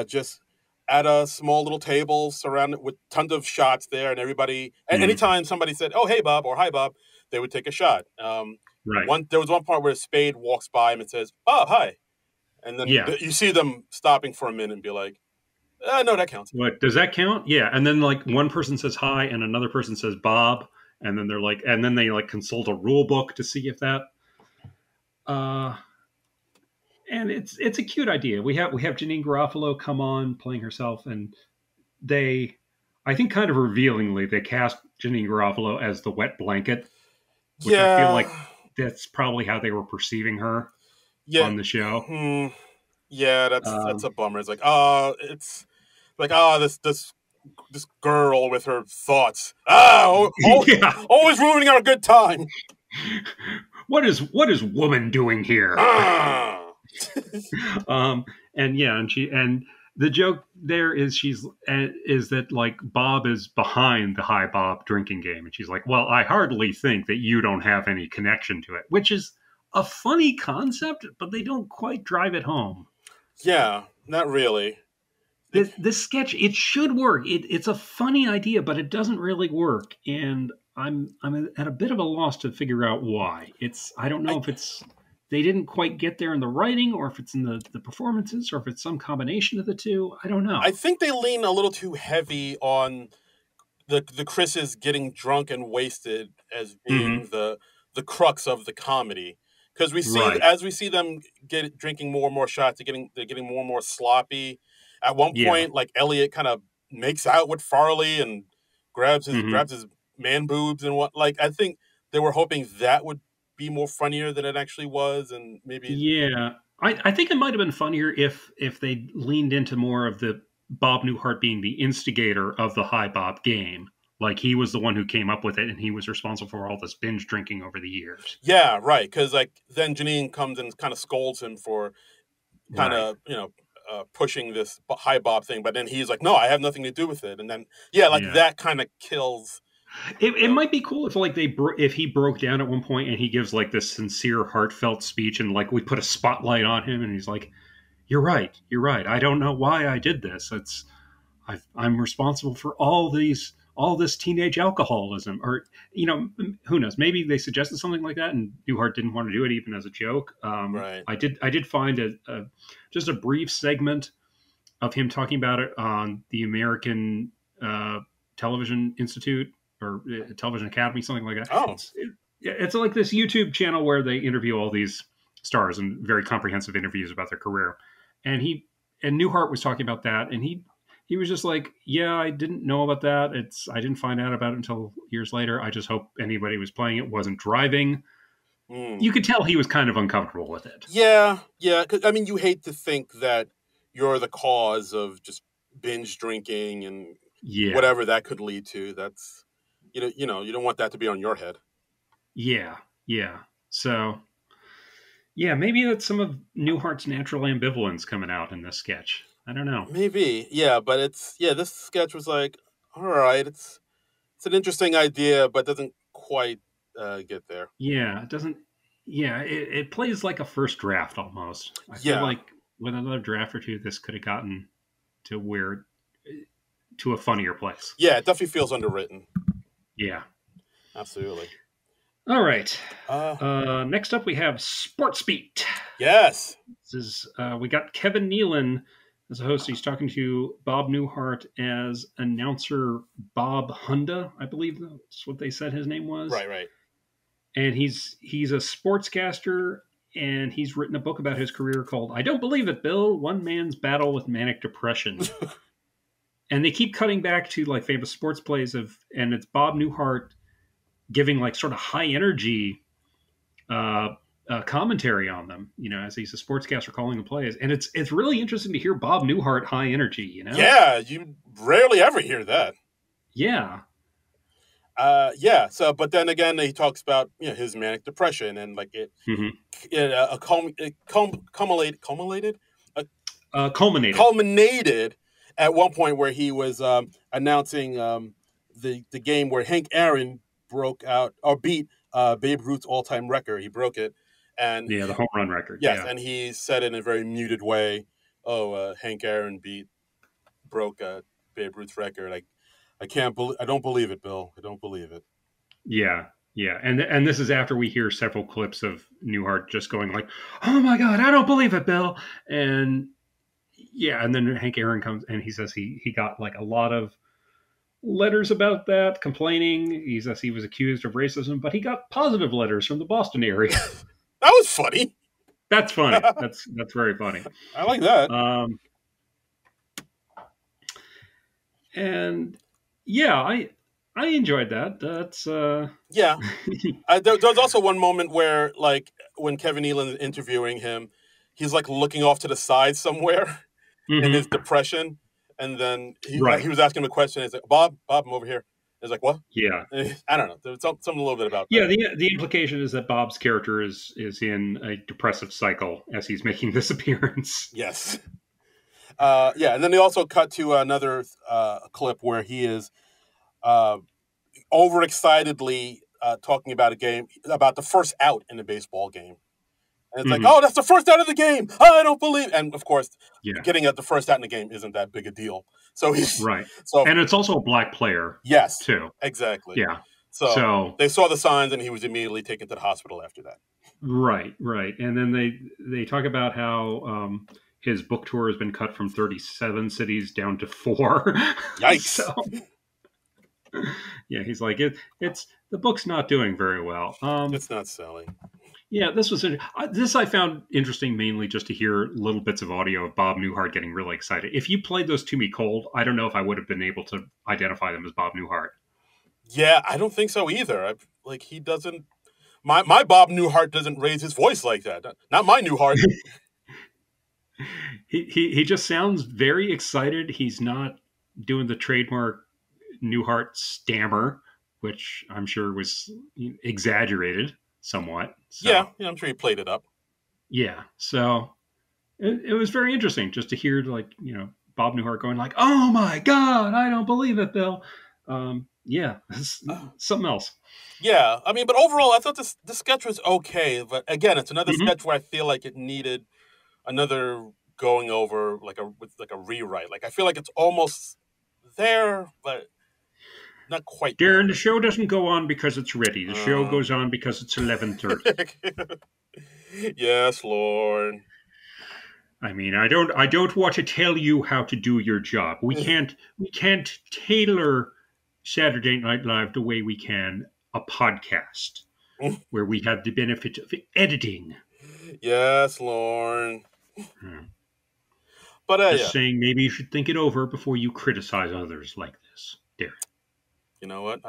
just at a small little table surrounded with tons of shots there, and everybody, anytime somebody said, oh, hey, Bob, or hi, Bob, they would take a shot. Right. There was one part where Spade walks by him and says, Bob, hi. And then you see them stopping for a minute and be like, no, that counts. What, does that count? Yeah. And then like one person says hi and another person says Bob. And then they're like, and then they like consult a rule book to see if that, and it's a cute idea. We have Janeane Garofalo come on playing herself, and they, I think kind of revealingly, they cast Janeane Garofalo as the wet blanket, which I feel like that's probably how they were perceiving her on the show. Yeah, that's a bummer. It's like, this girl with her thoughts. Always ruining our good time. What is woman doing here? And the joke there is that like Bob is behind the High Bob drinking game, and she's like, "Well, I hardly think that you don't have any connection to it," which is a funny concept, but they don't quite drive it home. Yeah, not really. This sketch, it should work. It's a funny idea, but it doesn't really work, and I'm at a bit of a loss to figure out why. I don't know if it's they didn't quite get there in the writing, or if it's in the performances, or if it's some combination of the two. I don't know. I think they lean a little too heavy on the Chris's getting drunk and wasted as being the crux of the comedy. Because we see as we see them drinking more and more shots, they're getting more and more sloppy. At one point, like Elliot kind of makes out with Farley and grabs his man boobs and what. Like I think they were hoping that would be more funnier than it actually was, and maybe I think it might have been funnier if they leaned into more of the Bob Newhart being the instigator of the High Bob game. Like he was the one who came up with it, and he was responsible for all this binge drinking over the years. Yeah, right. Because like then Janine comes and kind of scolds him for kind of pushing this High Bob thing, but then he's like, "No, I have nothing to do with it." And then that kind of kills. It might be cool if like if he broke down at one point and he gives like this sincere, heartfelt speech, and like we put a spotlight on him, and he's like, "You're right. I don't know why I did this. I'm responsible for all this teenage alcoholism," or who knows? Maybe they suggested something like that, and Newhart didn't want to do it even as a joke. Right. I did find just a brief segment of him talking about it on the American Television Institute or Television Academy, something like that. Oh, it's like this YouTube channel where they interview all these stars and very comprehensive interviews about their career, and Newhart was talking about that, and he was just like, "Yeah, I didn't know about that. I didn't find out about it until years later. I just hope anybody who was playing it wasn't driving." You could tell he was kind of uncomfortable with it. Yeah. Because I mean, you hate to think that you're the cause of just binge drinking and whatever that could lead to. That's you don't want that to be on your head. Yeah. So, yeah, maybe that's some of Newhart's natural ambivalence coming out in this sketch. I don't know. Maybe, yeah, but this sketch was like, all right, it's an interesting idea, but doesn't quite get there. Yeah, it doesn't. Yeah, it plays like a first draft almost. I feel like with another draft or two, this could have gotten to a funnier place. Yeah, it definitely feels underwritten. Yeah, absolutely. All right. Next up, we have Sports Beat. Yes. This is we got Kevin Nealon as a host. He's talking to Bob Newhart as announcer Bob Hunda, I believe that's what they said his name was. Right. And he's a sportscaster, and he's written a book about his career called "I Don't Believe It, Bill: One Man's Battle with Manic Depression." And they keep cutting back to like famous sports plays and it's Bob Newhart giving like sort of high energy commentary on them, as he's a sportscaster calling the plays. And it's really interesting to hear Bob Newhart high energy, Yeah, you rarely ever hear that. Yeah. So, but then again, he talks about his manic depression and like it culminated at one point where he was announcing the game where Hank Aaron broke out or beat Babe Ruth's all-time record. He broke it, and the home run record. Yes, and he said it in a very muted way. Hank Aaron broke Babe Ruth's record. I don't believe it, Bill. I don't believe it. Yeah. And this is after we hear several clips of Newhart just going like, "Oh my God, I don't believe it, Bill." And and then Hank Aaron comes and he says he got like a lot of letters about that, complaining. He says he was accused of racism, but he got positive letters from the Boston area. That was funny. That's funny. That's very funny. I like that. And I enjoyed that. That's There was also one moment where, like, when Kevin Nealon is interviewing him, he's like looking off to the side somewhere in his depression, and then he was asking him a question. He's like, "Bob, I'm over here." He's like, "What?" Yeah, I don't know. There's something a little bit about that. Yeah, the implication is that Bob's character is in a depressive cycle as he's making this appearance. Yes. Yeah, and then they also cut to another clip where he is uh, overexcitedly talking about a game, about the first out in a baseball game. And it's like, Hmm. oh, that's the first out of the game. I don't believe. And of course, Yeah, getting at the first out in the game isn't that big a deal. So he's right. so And it's also a black player yes, too. exactly. Yeah. So So they saw the signs, and he was immediately taken to the hospital after that. right, right. And then they talk about how his book tour has been cut from 37 cities down to 4. Yikes! So yeah, he's like it's the book's not doing very well. It's not selling. Yeah, this was this I found interesting mainly just to hear little bits of audio of Bob Newhart getting really excited. If you played those to me cold, I don't know if I would have been able to identify them as Bob Newhart. Yeah, I don't think so either. Like he doesn't. My Bob Newhart doesn't raise his voice like that. Not my Newhart. He just sounds very excited. He's not doing the trademark Newhart stammer, which I'm sure was exaggerated somewhat. Yeah, So yeah, I'm sure he played it up. yeah, so it was very interesting just to hear like Bob Newhart going like, "Oh my God, I don't believe it, Bill." Yeah, something else. Yeah, I mean, but overall, I thought this sketch was okay. But again, it's another Hmm. sketch where I feel like it needed another going over, like a rewrite. Like I feel like it's almost there, but not quite Darren, the show doesn't go on because it's ready. The show there. goes on because it's 11:30. Yes, Lord. I mean, I don't want to tell you how to do your job. We can't tailor Saturday Night Live the way we can a podcast where we have the benefit of editing. Yes, Lord. Hmm. But Just yeah, saying, maybe you should think it over before you criticize others like this. There. you know what?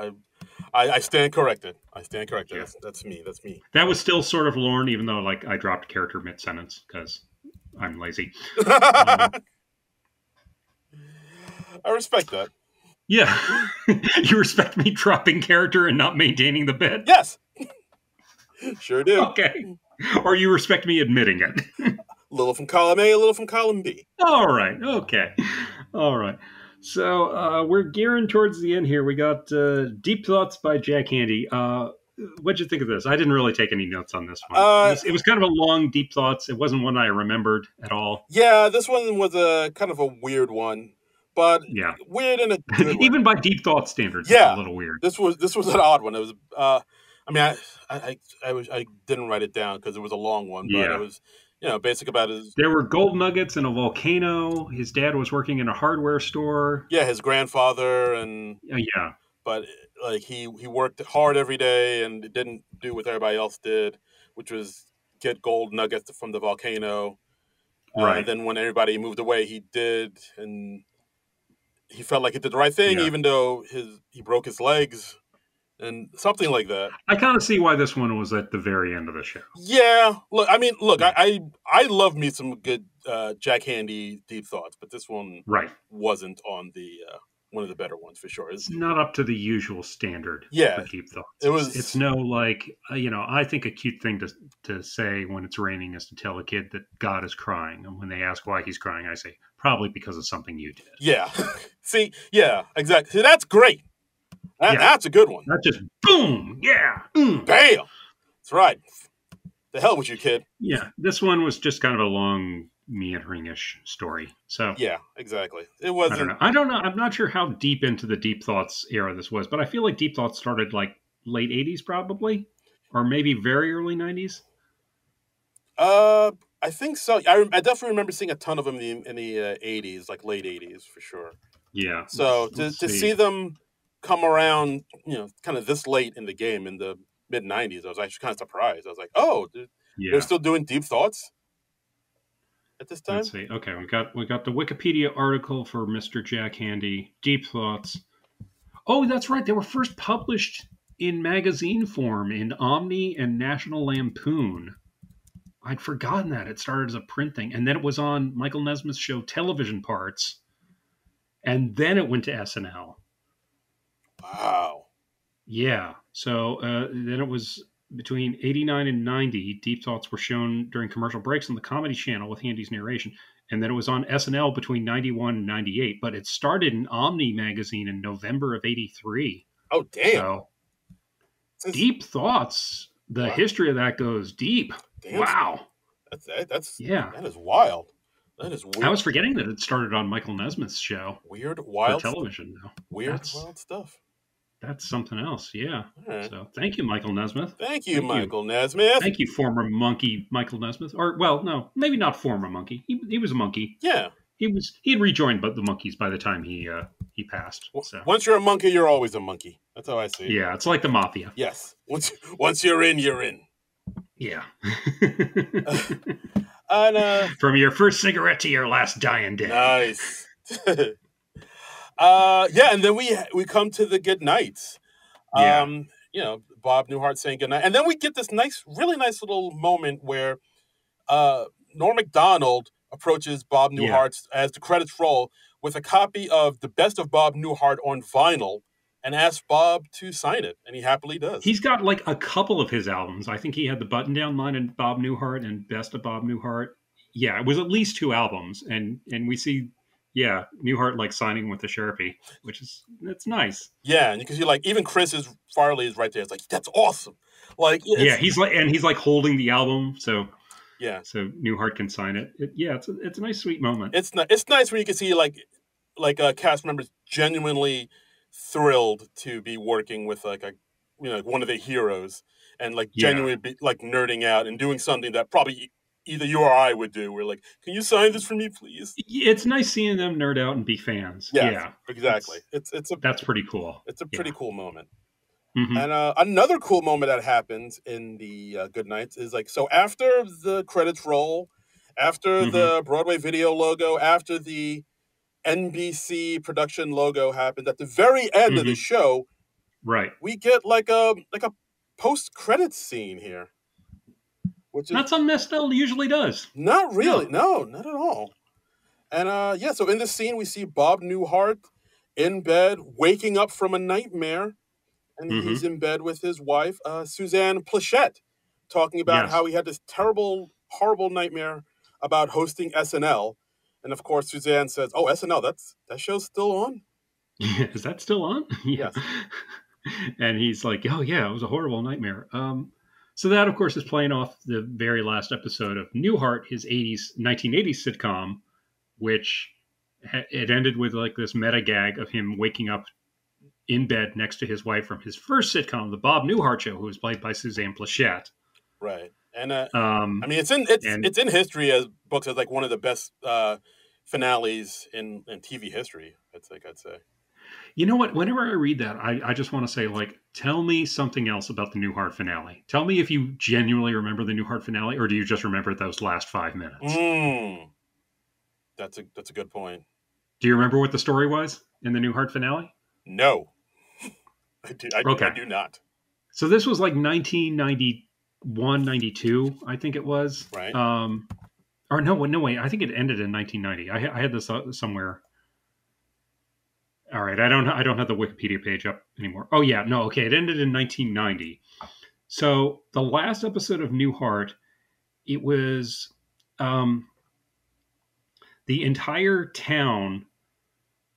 I stand corrected. I stand corrected. Yeah. That's me. That's me. That was still sort of Lorne, even though like I dropped character mid sentence because I'm lazy. Um, I respect that. yeah. You respect me dropping character and not maintaining the bit? Yes, sure do. Okay. Or you respect me admitting it? A little from column A, a little from column B. All right. Okay. All right. So we're gearing towards the end here. We got Deep Thoughts by Jack Handy. What'd you think of this? I didn't really take any notes on this one. It was kind of a long Deep Thoughts. It wasn't one I remembered at all. Yeah, this one was a kind of a weird one, but Yeah. weird in a good way. Even by Deep Thought standards, it's a Yeah, little weird. this was an odd one. It was. I mean, I didn't write it down because it was a long one, but it Yeah. was basic about his There were gold nuggets in a volcano. His dad was working in a hardware store. his grandfather and Yeah. but like he worked hard every day and didn't do what everybody else did, which was get gold nuggets from the volcano. And Right. then when everybody moved away, he did, and he felt like he did the right thing, Yeah. even though he broke his legs and something like that. I kind of see why this one was at the very end of the show. Yeah, look, I mean, look, Yeah. I love me some good Jack Handy deep thoughts, but this one Right. wasn't on the one of the better ones for sure. It's not up to the usual standard for Yeah, Deep Thoughts. it It's was. no like I think a cute thing to say when it's raining is to tell a kid that God is crying, and when they ask why he's crying, I say probably because of something you did. Yeah, see, yeah, exactly. See, that's great. Yeah, That's a good one. not just boom. Yeah, Bam. That's right. The hell with you, kid. yeah. This one was just kind of a long meandering-ish story. So Yeah, exactly. It I don't wasn't. know. I don't know. I'm not sure how deep into the Deep Thoughts era this was, but I feel like Deep Thoughts started like late '80s, probably, or maybe very early '90s. I think so. I definitely remember seeing a ton of them in the 80s, like late 80s for sure. Yeah. So Let's to see. see them come around, kind of this late in the game in the mid 90s, I was actually kind of surprised. I was like, oh, they're Yeah. still doing deep thoughts at this time. Let's see. Okay, we got the Wikipedia article for Mr. Jack Handy, Deep Thoughts. Oh, that's right. They were first published in magazine form in Omni and National Lampoon. I'd forgotten that. It started as a printing, and then it was on Michael Nesmith's show Television Parts, and then it went to SNL. Wow. Yeah. So then it was between 89 and 90. Deep Thoughts were shown during commercial breaks on the Comedy Channel with Handy's narration. and then it was on SNL between 91 and 98, but it started in Omni magazine in November of 83. Oh, damn. So deep thoughts. The history of that goes deep. Damn. Wow. That's yeah. That is wild. That is weird. I was forgetting that it started on Michael Nesmith's show. Weird, wild for television, though. Wild stuff. That's something else, yeah. Right. So thank you, Michael Nesmith. Thank you, Michael Nesmith. Thank you, former monkey Michael Nesmith. Or, well, no, maybe not former monkey. He was a monkey. Yeah. He had rejoined the Monkees by the time he passed. So. Once you're a monkey, you're always a monkey. That's how I see it. Yeah, it's like the mafia. Yes. Once you're in, you're in. Yeah. And, from your first cigarette to your last dying day. Nice. Yeah, and then we come to the good nights. You know, Bob Newhart saying good night. And then we get this really nice little moment where Norm Macdonald approaches Bob Newhart as the credits roll with a copy of The Best of Bob Newhart on vinyl and asks Bob to sign it, and he happily does. He's got like a couple of his albums. I think he had the Button Down Line and Bob Newhart and Best of Bob Newhart. Yeah, it was at least 2 albums, and we see Newhart like signing with the Sharpie, it's nice. Yeah, and because you like even Farley is right there. It's like that's awesome. Like he's like holding the album, so yeah, so Newhart can sign it. It's a nice sweet moment. It's nice when you can see like cast members genuinely thrilled to be working with like one of the heroes and like genuinely be, like nerding out and doing something that probably either you or I would do. We're like, can you sign this for me, please? It's nice seeing them nerd out and be fans. Yeah, exactly. That's pretty cool. It's a pretty cool moment. Mm-hmm. And another cool moment that happens in the Good Nights is like, so after the credits roll, after the Broadway video logo, after the NBC production logo happens, at the very end of the show, right, we get like a post-credits scene here. Which is not something SNL usually does. Not really. No, not at all. And so in this scene, we see Bob Newhart in bed, waking up from a nightmare. And he's in bed with his wife, Suzanne Pleshette, talking about how he had this terrible, horrible nightmare about hosting SNL. And of course, Suzanne says, "Oh, SNL, that show's still on." Is that still on? Yes. And he's like, "Oh yeah, it was a horrible nightmare." So that, of course, is playing off the very last episode of Newhart, his 1980s sitcom, which it ended with like this meta gag of him waking up in bed next to his wife from his first sitcom, The Bob Newhart Show, who was played by Suzanne Pleshette. Right. And I mean, it's in history as books as like one of the best finales in TV history. I'd say. You know what? Whenever I read that, I just want to say, like, tell me something else about the Newhart finale. Tell me if you genuinely remember the Newhart finale, or do you just remember those last 5 minutes? That's a good point. Do you remember what the story was in the Newhart finale? No. I do not. So this was like 1991, 92, I think it was. Right. Or no, wait. I think it ended in 1990. I had this somewhere. All right, I don't have the Wikipedia page up anymore. Oh yeah, no, okay, it ended in 1990. So the last episode of Newhart, it was the entire town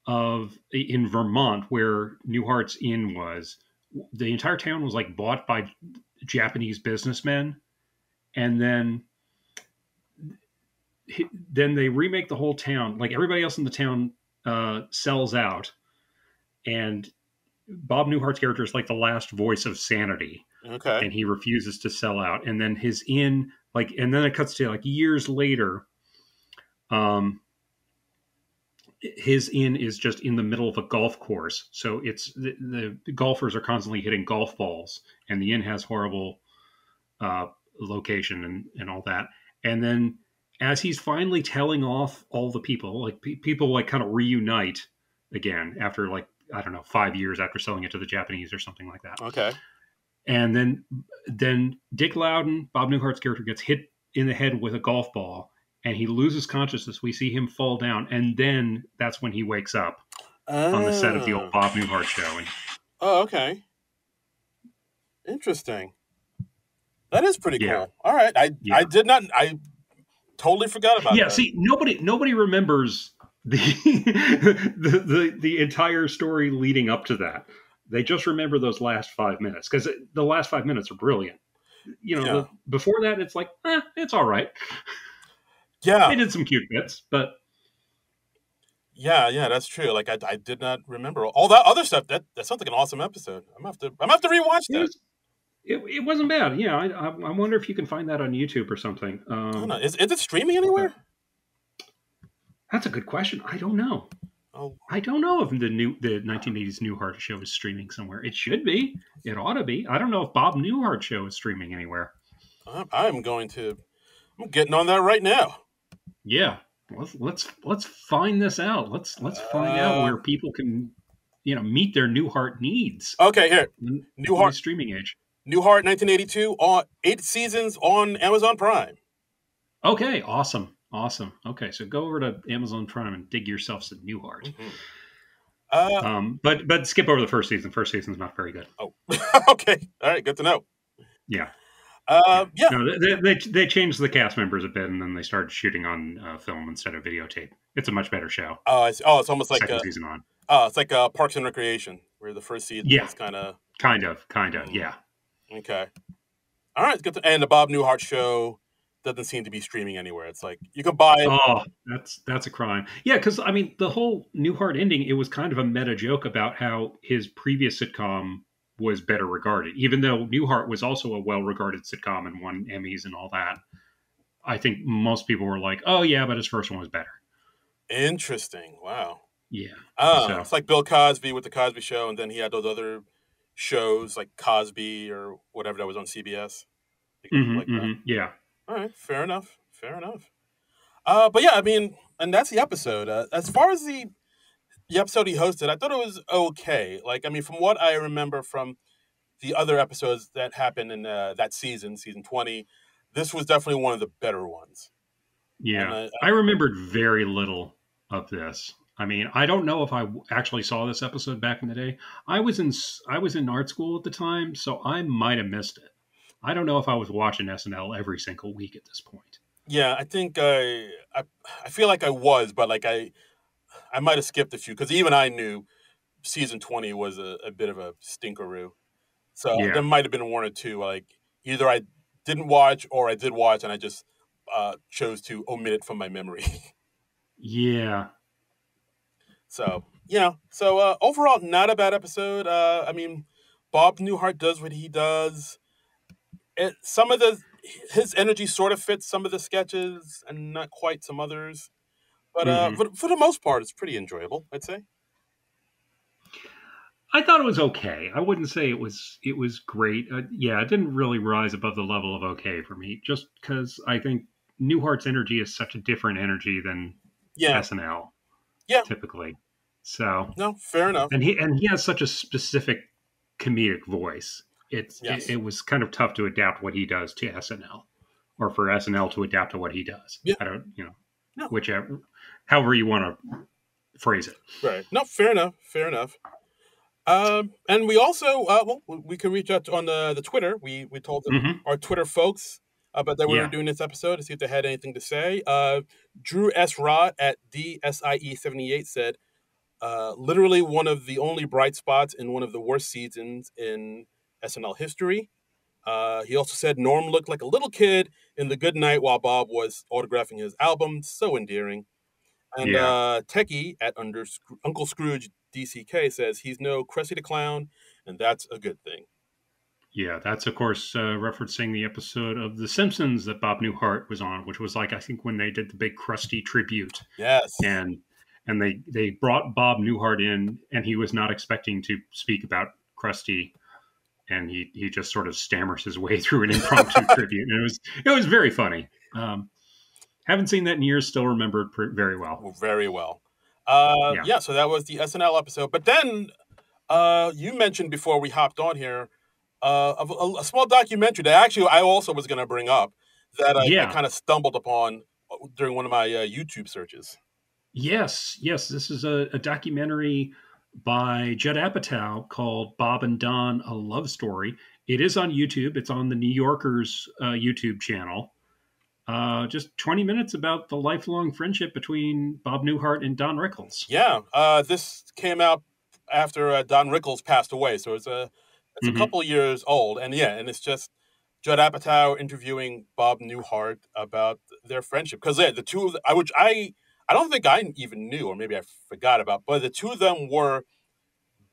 in Vermont where Newhart's Inn was. The entire town was like bought by Japanese businessmen, and then they remake the whole town. Like everybody else in the town sells out. And Bob Newhart's character is like the last voice of sanity. Okay. And he refuses to sell out. And then his inn, and then it cuts to like years later, his inn is just in the middle of a golf course. So it's the golfers are constantly hitting golf balls, and the inn has horrible location and all that. And then as he's finally telling off all the people, people like kind of reunite again after like, I don't know, 5 years after selling it to the Japanese or something like that. Okay. And then Dick Loudon, Bob Newhart's character, gets hit in the head with a golf ball, and he loses consciousness. We see him fall down, and then that's when he wakes up on the set of the old Bob Newhart show. Oh, okay. Interesting. That is pretty cool. All right. I did not. Totally forgot about Yeah, that. see, nobody remembers the the entire story leading up to that. They just remember those last 5 minutes because the last 5 minutes are brilliant. You know, Yeah. the before that, it's like, it's all right. They Yeah. did some cute bits, but Yeah, yeah, that's true. Like I did not remember all that other stuff. That sounds like an awesome episode. I'm gonna have to rewatch it that. was it wasn't bad. Yeah, I wonder if you can find that on YouTube or something. I don't know. Is it streaming anywhere? That's a good question. I don't know. Oh, I don't know if the 1980s Newhart show is streaming somewhere. It should be. It ought to be. I don't know if Bob Newhart show is streaming anywhere. I'm going to. I'm getting on that right now. Yeah, let's find this out. Let's find out Uh, where people can, meet their Newhart needs okay, here. in the Newhart, streaming age. Newhart, 1982, on 8 seasons on Amazon Prime. Okay, awesome. Okay, so go over to Amazon Prime and dig yourself some Newhart. Mm-hmm. Uh, But skip over the first season. First season's not very good. oh, okay. All right, good to know. Yeah. Yeah. No, they changed the cast members a bit, and then they started shooting on film instead of videotape. It's a much better show. It's almost like Second season on. It's like Parks and Recreation, where the first season Yeah. is kind of Yeah. okay. All right, it's good. And the Bob Newhart show doesn't seem to be streaming anywhere. It's like you can buy it. Oh, that's a crime. Yeah, because I mean, the whole Newhart ending, it was kind of a meta joke about how his previous sitcom was better regarded, even though Newhart was also a well-regarded sitcom and won Emmys and all that. I think most people were like, "Oh yeah, but his first one was better." Interesting. Wow. Yeah. It's like Bill Cosby with the Cosby Show, and then he had those other shows like Cosby or whatever that was on CBS. Like that. Yeah. All right, fair enough. Fair enough. But yeah, I mean, and that's the episode. As far as the episode he hosted, I thought it was okay. Like, I mean, from what I remember from the other episodes that happened in that season 20, this was definitely one of the better ones. Yeah. I remembered very little of this. I mean, I don't know if I actually saw this episode back in the day. I was in art school at the time, so I might have missed it. I don't know if I was watching SNL every single week at this point. Yeah, I think I feel like I was, but like I might have skipped a few because even I knew season 20 was a bit of a stinkeroo. So there might have been one or two like either I didn't watch or I did watch and I just chose to omit it from my memory. Yeah. So overall, not a bad episode. I mean, Bob Newhart does what he does. Some of his energy sort of fits some of the sketches and not quite some others. But for the most part, it's pretty enjoyable, I'd say. I thought it was okay. I wouldn't say it was great. Yeah, it didn't really rise above the level of okay for me, just because I think Newhart's energy is such a different energy than SNL. Yeah, typically. So no, fair enough. And he has such a specific comedic voice. It was kind of tough to adapt what he does to SNL, or for SNL to adapt to what he does. Yeah. I don't, whichever, however you want to phrase it. Right. No, fair enough. Fair enough. And we also, we can reach out on the Twitter. We told our Twitter folks about that we were doing this episode to see if they had anything to say. Drew S. Rod at DSIE78 said, literally one of the only bright spots in one of the worst seasons in SNL history. He also said Norm looked like a little kid in The Good Night while Bob was autographing his album. So endearing. And Techie at Uncle Scrooge DCK says he's no Krusty the Clown, and that's a good thing. Yeah, that's, of course, referencing the episode of The Simpsons that Bob Newhart was on, which was like, I think, when they did the big Krusty tribute. Yes. And they brought Bob Newhart in, and he was not expecting to speak about Krusty, and he just sort of stammers his way through an impromptu tribute, and it was very funny. Haven't seen that in years, still remembered very well. Very well. So that was the SNL episode. But then you mentioned before we hopped on here a small documentary that actually I also was going to bring up that I kind of stumbled upon during one of my YouTube searches. Yes. This is a documentary by Judd Apatow called Bob and Don, A Love Story. It is on YouTube. It's on the New Yorker's YouTube channel. just 20 minutes about the lifelong friendship between Bob Newhart and Don Rickles. Yeah, this came out after Don Rickles passed away, so it's a Hmm. couple years old, and yeah, and it's just Judd Apatow interviewing Bob Newhart about their friendship because yeah, the two of them, which I don't think I even knew, or maybe I forgot about, but the two of them were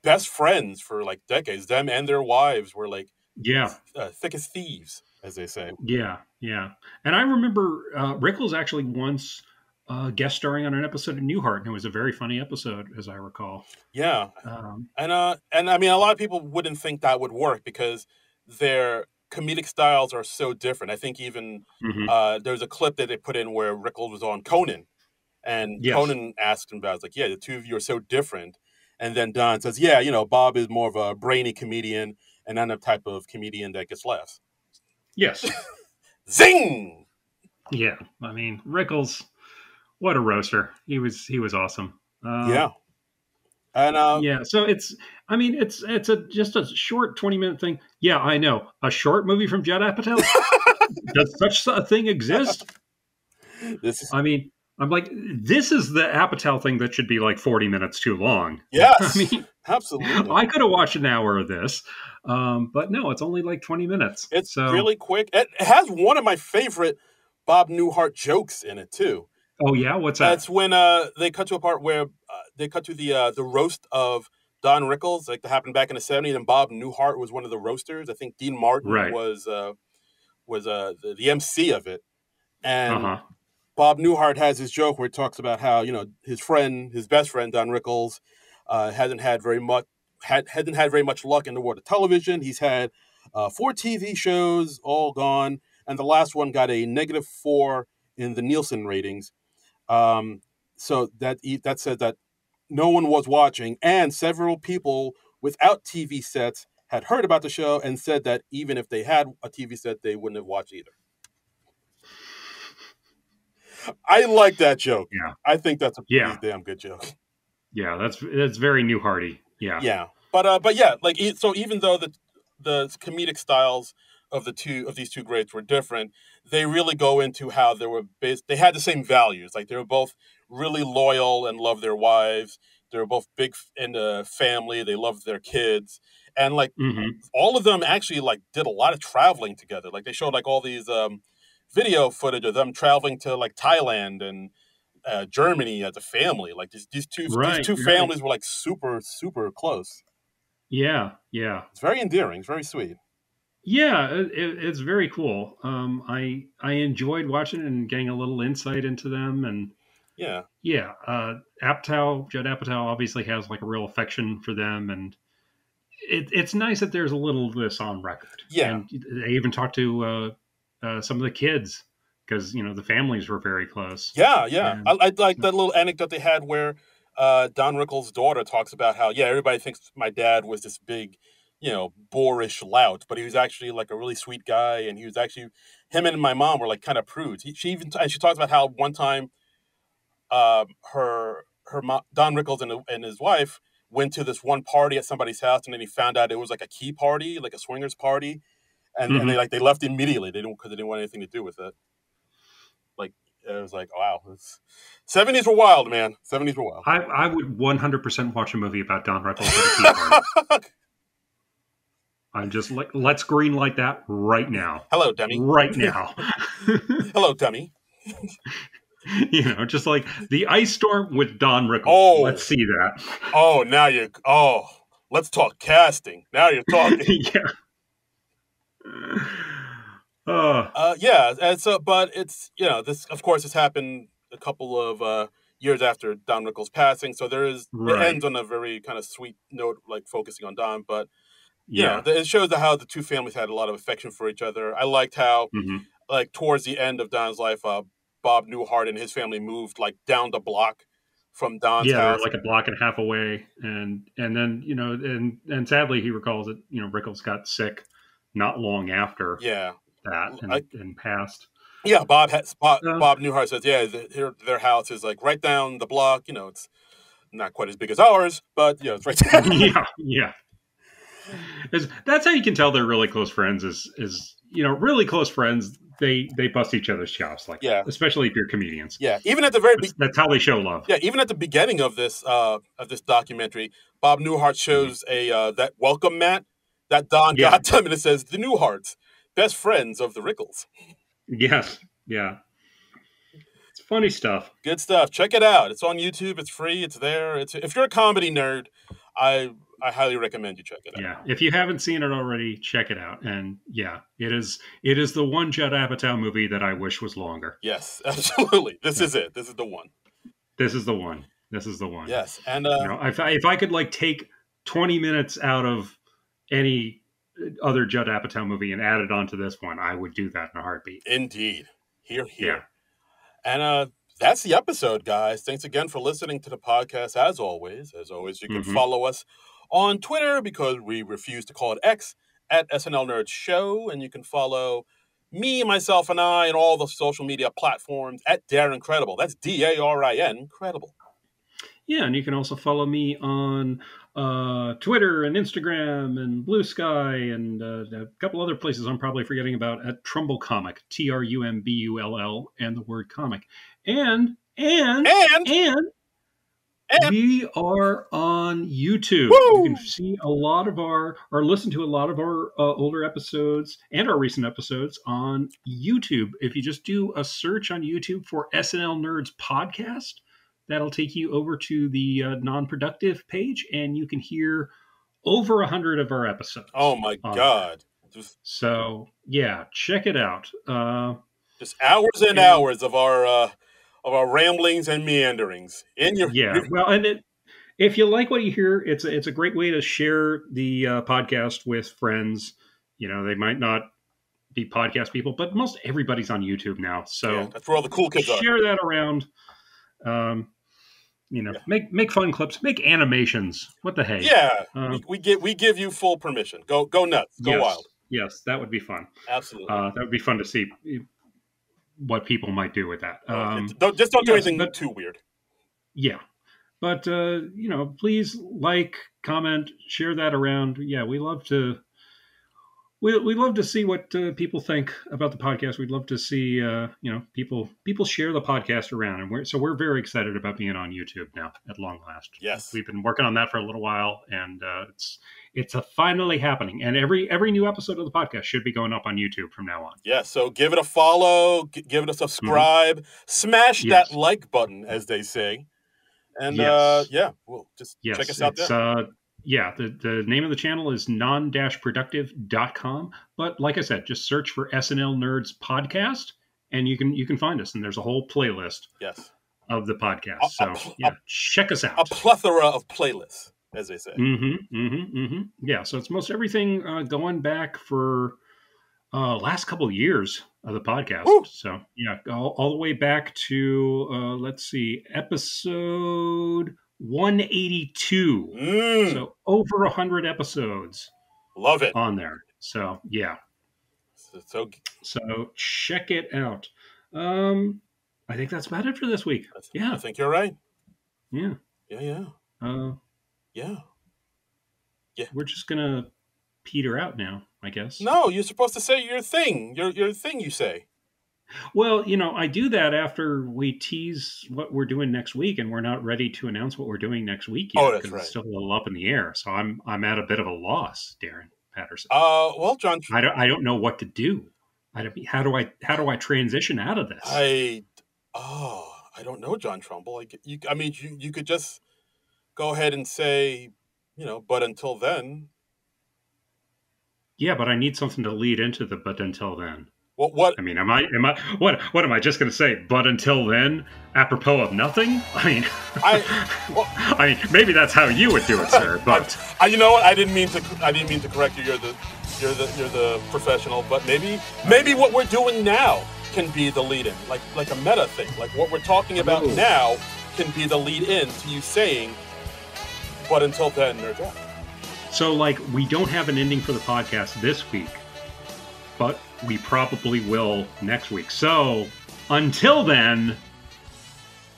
best friends for like decades. Them and their wives were like Yeah, thick as thieves, as they say. yeah, yeah. And I remember Rickles actually once guest starring on an episode of Newhart, and it was a very funny episode, as I recall. Yeah, Um, and I mean, a lot of people wouldn't think that would work because their comedic styles are so different. I think even mhm. there's a clip that they put in where Rickles was on Conan, and Yes. Conan asked him about, it's like, yeah, the two of you are so different. And then Don says, yeah, Bob is more of a brainy comedian, and I'm the type of comedian that gets laughs. Yes. Zing! Yeah. I mean, Rickles, what a roaster. He was awesome. Yeah, and Yeah. So I mean, it's just a short 20-minute thing. Yeah, I know. A short movie from Judd Apatow. Does such a thing exist? this is I mean, I'm like, this is the Apatow thing that should be like 40 minutes too long. I yes, mean, absolutely. I could have watched an hour of this, but no, it's only like 20 minutes. It's So, really quick. It has one of my favorite Bob Newhart jokes in it too. oh yeah, what's that? That's when they cut to a part where they cut to the roast of Don Rickles, like that happened back in the '70s, and Bob Newhart was one of the roasters. I think Dean Martin Right. was the MC of it, Uh and huh. Bob Newhart has his joke where he talks about how his best friend Don Rickles, hasn't had very much hadn't had very much luck in the world of television. He's had 4 TV shows, all gone, and the last one got a -4 in the Nielsen ratings. Um, so that said that no one was watching, and several people without TV sets had heard about the show and said that even if they had a TV set, they wouldn't have watched either. I like that joke. Yeah. I think that's a pretty Yeah. damn good joke. Yeah. That's very Newharty. Yeah. Yeah, but yeah, like so even though the comedic styles of these two greats were different, they really go into how they had the same values. Like they were both really loyal and loved their wives. They were both big into family. They loved their kids, and like Hmm. all of them actually like did a lot of traveling together. Like they showed like all these video footage of them traveling to like Thailand and Germany as a family. Like these Right. two Right. families were like super close. Yeah. Yeah. It's very endearing. It's very sweet. Yeah, it's very cool. I enjoyed watching it and getting a little insight into them, and Yeah, yeah, Judd Apatow obviously has like a real affection for them, and it's nice that there's a little of this on record. yeah, And they even talked to some of the kids because the families were very close. yeah. And I like that little anecdote they had where Don Rickles' daughter talks about how everybody thinks my dad was this big, boorish lout, but he was actually like a really sweet guy, and he was actually him and my mom were like kind of prudes. She talks about how one time her mom, Don Rickles and his wife went to this one party at somebody's house, and then he found out it was like a key party, like a swingers party, and mhm. they left immediately. They didn't because they didn't want anything to do with it. Like it was like wow, '70s were wild, man. '70s were wild. I would 100% watch a movie about Don Rickles at a tea party. I'm just like, let's green light that right now, Hello, dummy. right now. Hello, dummy. Just like the ice storm with Don Rickles. Oh, Let's see that. oh, now you. Oh, let's talk casting. Now you're talking. Yeah. Uh, Yeah, and so, but it's this. Of course, this happened a couple of years after Don Rickles' passing, so it right. ends on a very kind of sweet note, like focusing on Don. But Yeah. it shows how the two families had a lot of affection for each other. I liked how, Hmm. like, towards the end of Don's life, Bob Newhart and his family moved like down the block from Don's Yeah, they're house. like a block and a half away, and then and sadly he recalls that Rickles got sick not long after Yeah, that I, and passed. yeah. Uh, Bob Newhart says, yeah, their house is like right down the block. It's not quite as big as ours, but it's right. yeah, yeah. That's how you can tell they're really close friends. Is really close friends. They bust each other's chops, like especially if you're comedians. Yeah, even at the very that's how they show love. Yeah, even at the beginning of this documentary, Bob Newhart shows that welcome mat that Don got them, and it says the Newharts, best friends of the Rickles. Yes, yeah. It's funny stuff. Good stuff. Check it out. It's on YouTube. It's free. It's there. If you're a comedy nerd, I highly recommend you check it out. Yeah, if you haven't seen it already, check it out. And yeah, it is the one Judd Apatow movie that I wish was longer. Yes, absolutely. This is it. This is the one. This is the one. This is the one. Yes, and if I could like take 20 minutes out of any other Judd Apatow movie and add it onto this one, I would do that in a heartbeat. Indeed. Here. Yeah. And that's the episode, guys. Thanks again for listening to the podcast. As always, you can follow us on Twitter, because we refuse to call it X, at SNL Nerds Show. And you can follow me, myself, and I on all the social media platforms at Darren Credible. That's DARIN Credible. Yeah, and you can also follow me on Twitter and Instagram and Blue Sky and a couple other places I'm probably forgetting about at Trumbull Comic, TRUMBULL, and the word comic. And we are on YouTube. Woo! You can see a lot of or listen to a lot of our older episodes and our recent episodes on YouTube. If you just do a search on YouTube for SNL Nerds Podcast, that'll take you over to the non-productive page, and you can hear over 100 of our episodes. Oh my God. So yeah, check it out. Just hours and hours of our ramblings and meanderings in your well, and if you like what you hear, it's a great way to share the podcast with friends. They might not be podcast people, but most everybody's on YouTube now, so that's where all the cool kids are. Share that around. Make fun clips, make animations. What the heck? Yeah, we give you full permission. Go nuts, go wild. Yes, that would be fun. Absolutely, that would be fun to see what people might do with that. Don't do anything too weird. Yeah, but please like, comment, share that around. Yeah, we love to. We love to see what people think about the podcast. We'd love to see people share the podcast around, and we're very excited about being on YouTube now at long last. Yes, we've been working on that for a little while, and it's finally happening. And every new episode of the podcast should be going up on YouTube from now on. Yeah, so give it a follow, give it a subscribe, smash that like button, as they say, and well, just check us out there. The name of the channel is non-productive.com. But like I said, just search for SNL Nerds Podcast, and you can find us. And there's a whole playlist of the podcast. Check us out. A plethora of playlists, as they say. Yeah, so it's most everything going back for last couple of years of the podcast. Woo! So, all the way back to, let's see, episode 182. So over 100 episodes. Love it. On there. So yeah. So check it out. I think that's about it for this week. I think you're right. Yeah. Yeah. We're just gonna peter out now, I guess. No, you're supposed to say your thing. Your thing you say. Well, I do that after we tease what we're doing next week, and we're not ready to announce what we're doing next week yet. Oh, that's right. It's still a little up in the air. So I'm at a bit of a loss, Darren Patterson. Well, John, I don't know what to do. How do I transition out of this? I don't know, John Trumbull. You could just go ahead and say, but until then. Yeah, but I need something to lead into the but until then. What? I mean, am I? What am I just going to say? But until then, apropos of nothing. I mean, maybe that's how you would do it, sir. But you know what? I didn't mean to correct you. You're the professional. But maybe what we're doing now can be the lead-in, like a meta thing. Like what we're talking about now can be the lead-in to you saying, "But until then, nerds out." So, we don't have an ending for the podcast this week, but we probably will next week. So, until then,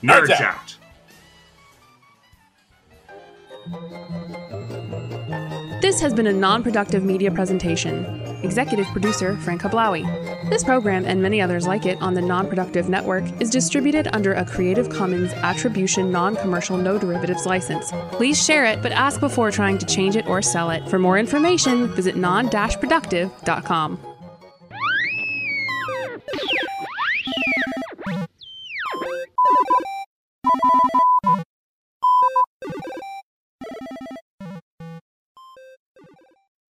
nerds out. This has been a non-productive media presentation. Executive producer Frank Hablawi. This program and many others like it on the Non-Productive Network is distributed under a Creative Commons Attribution Non-Commercial No Derivatives license. Please share it, but ask before trying to change it or sell it. For more information, visit non-productive.com.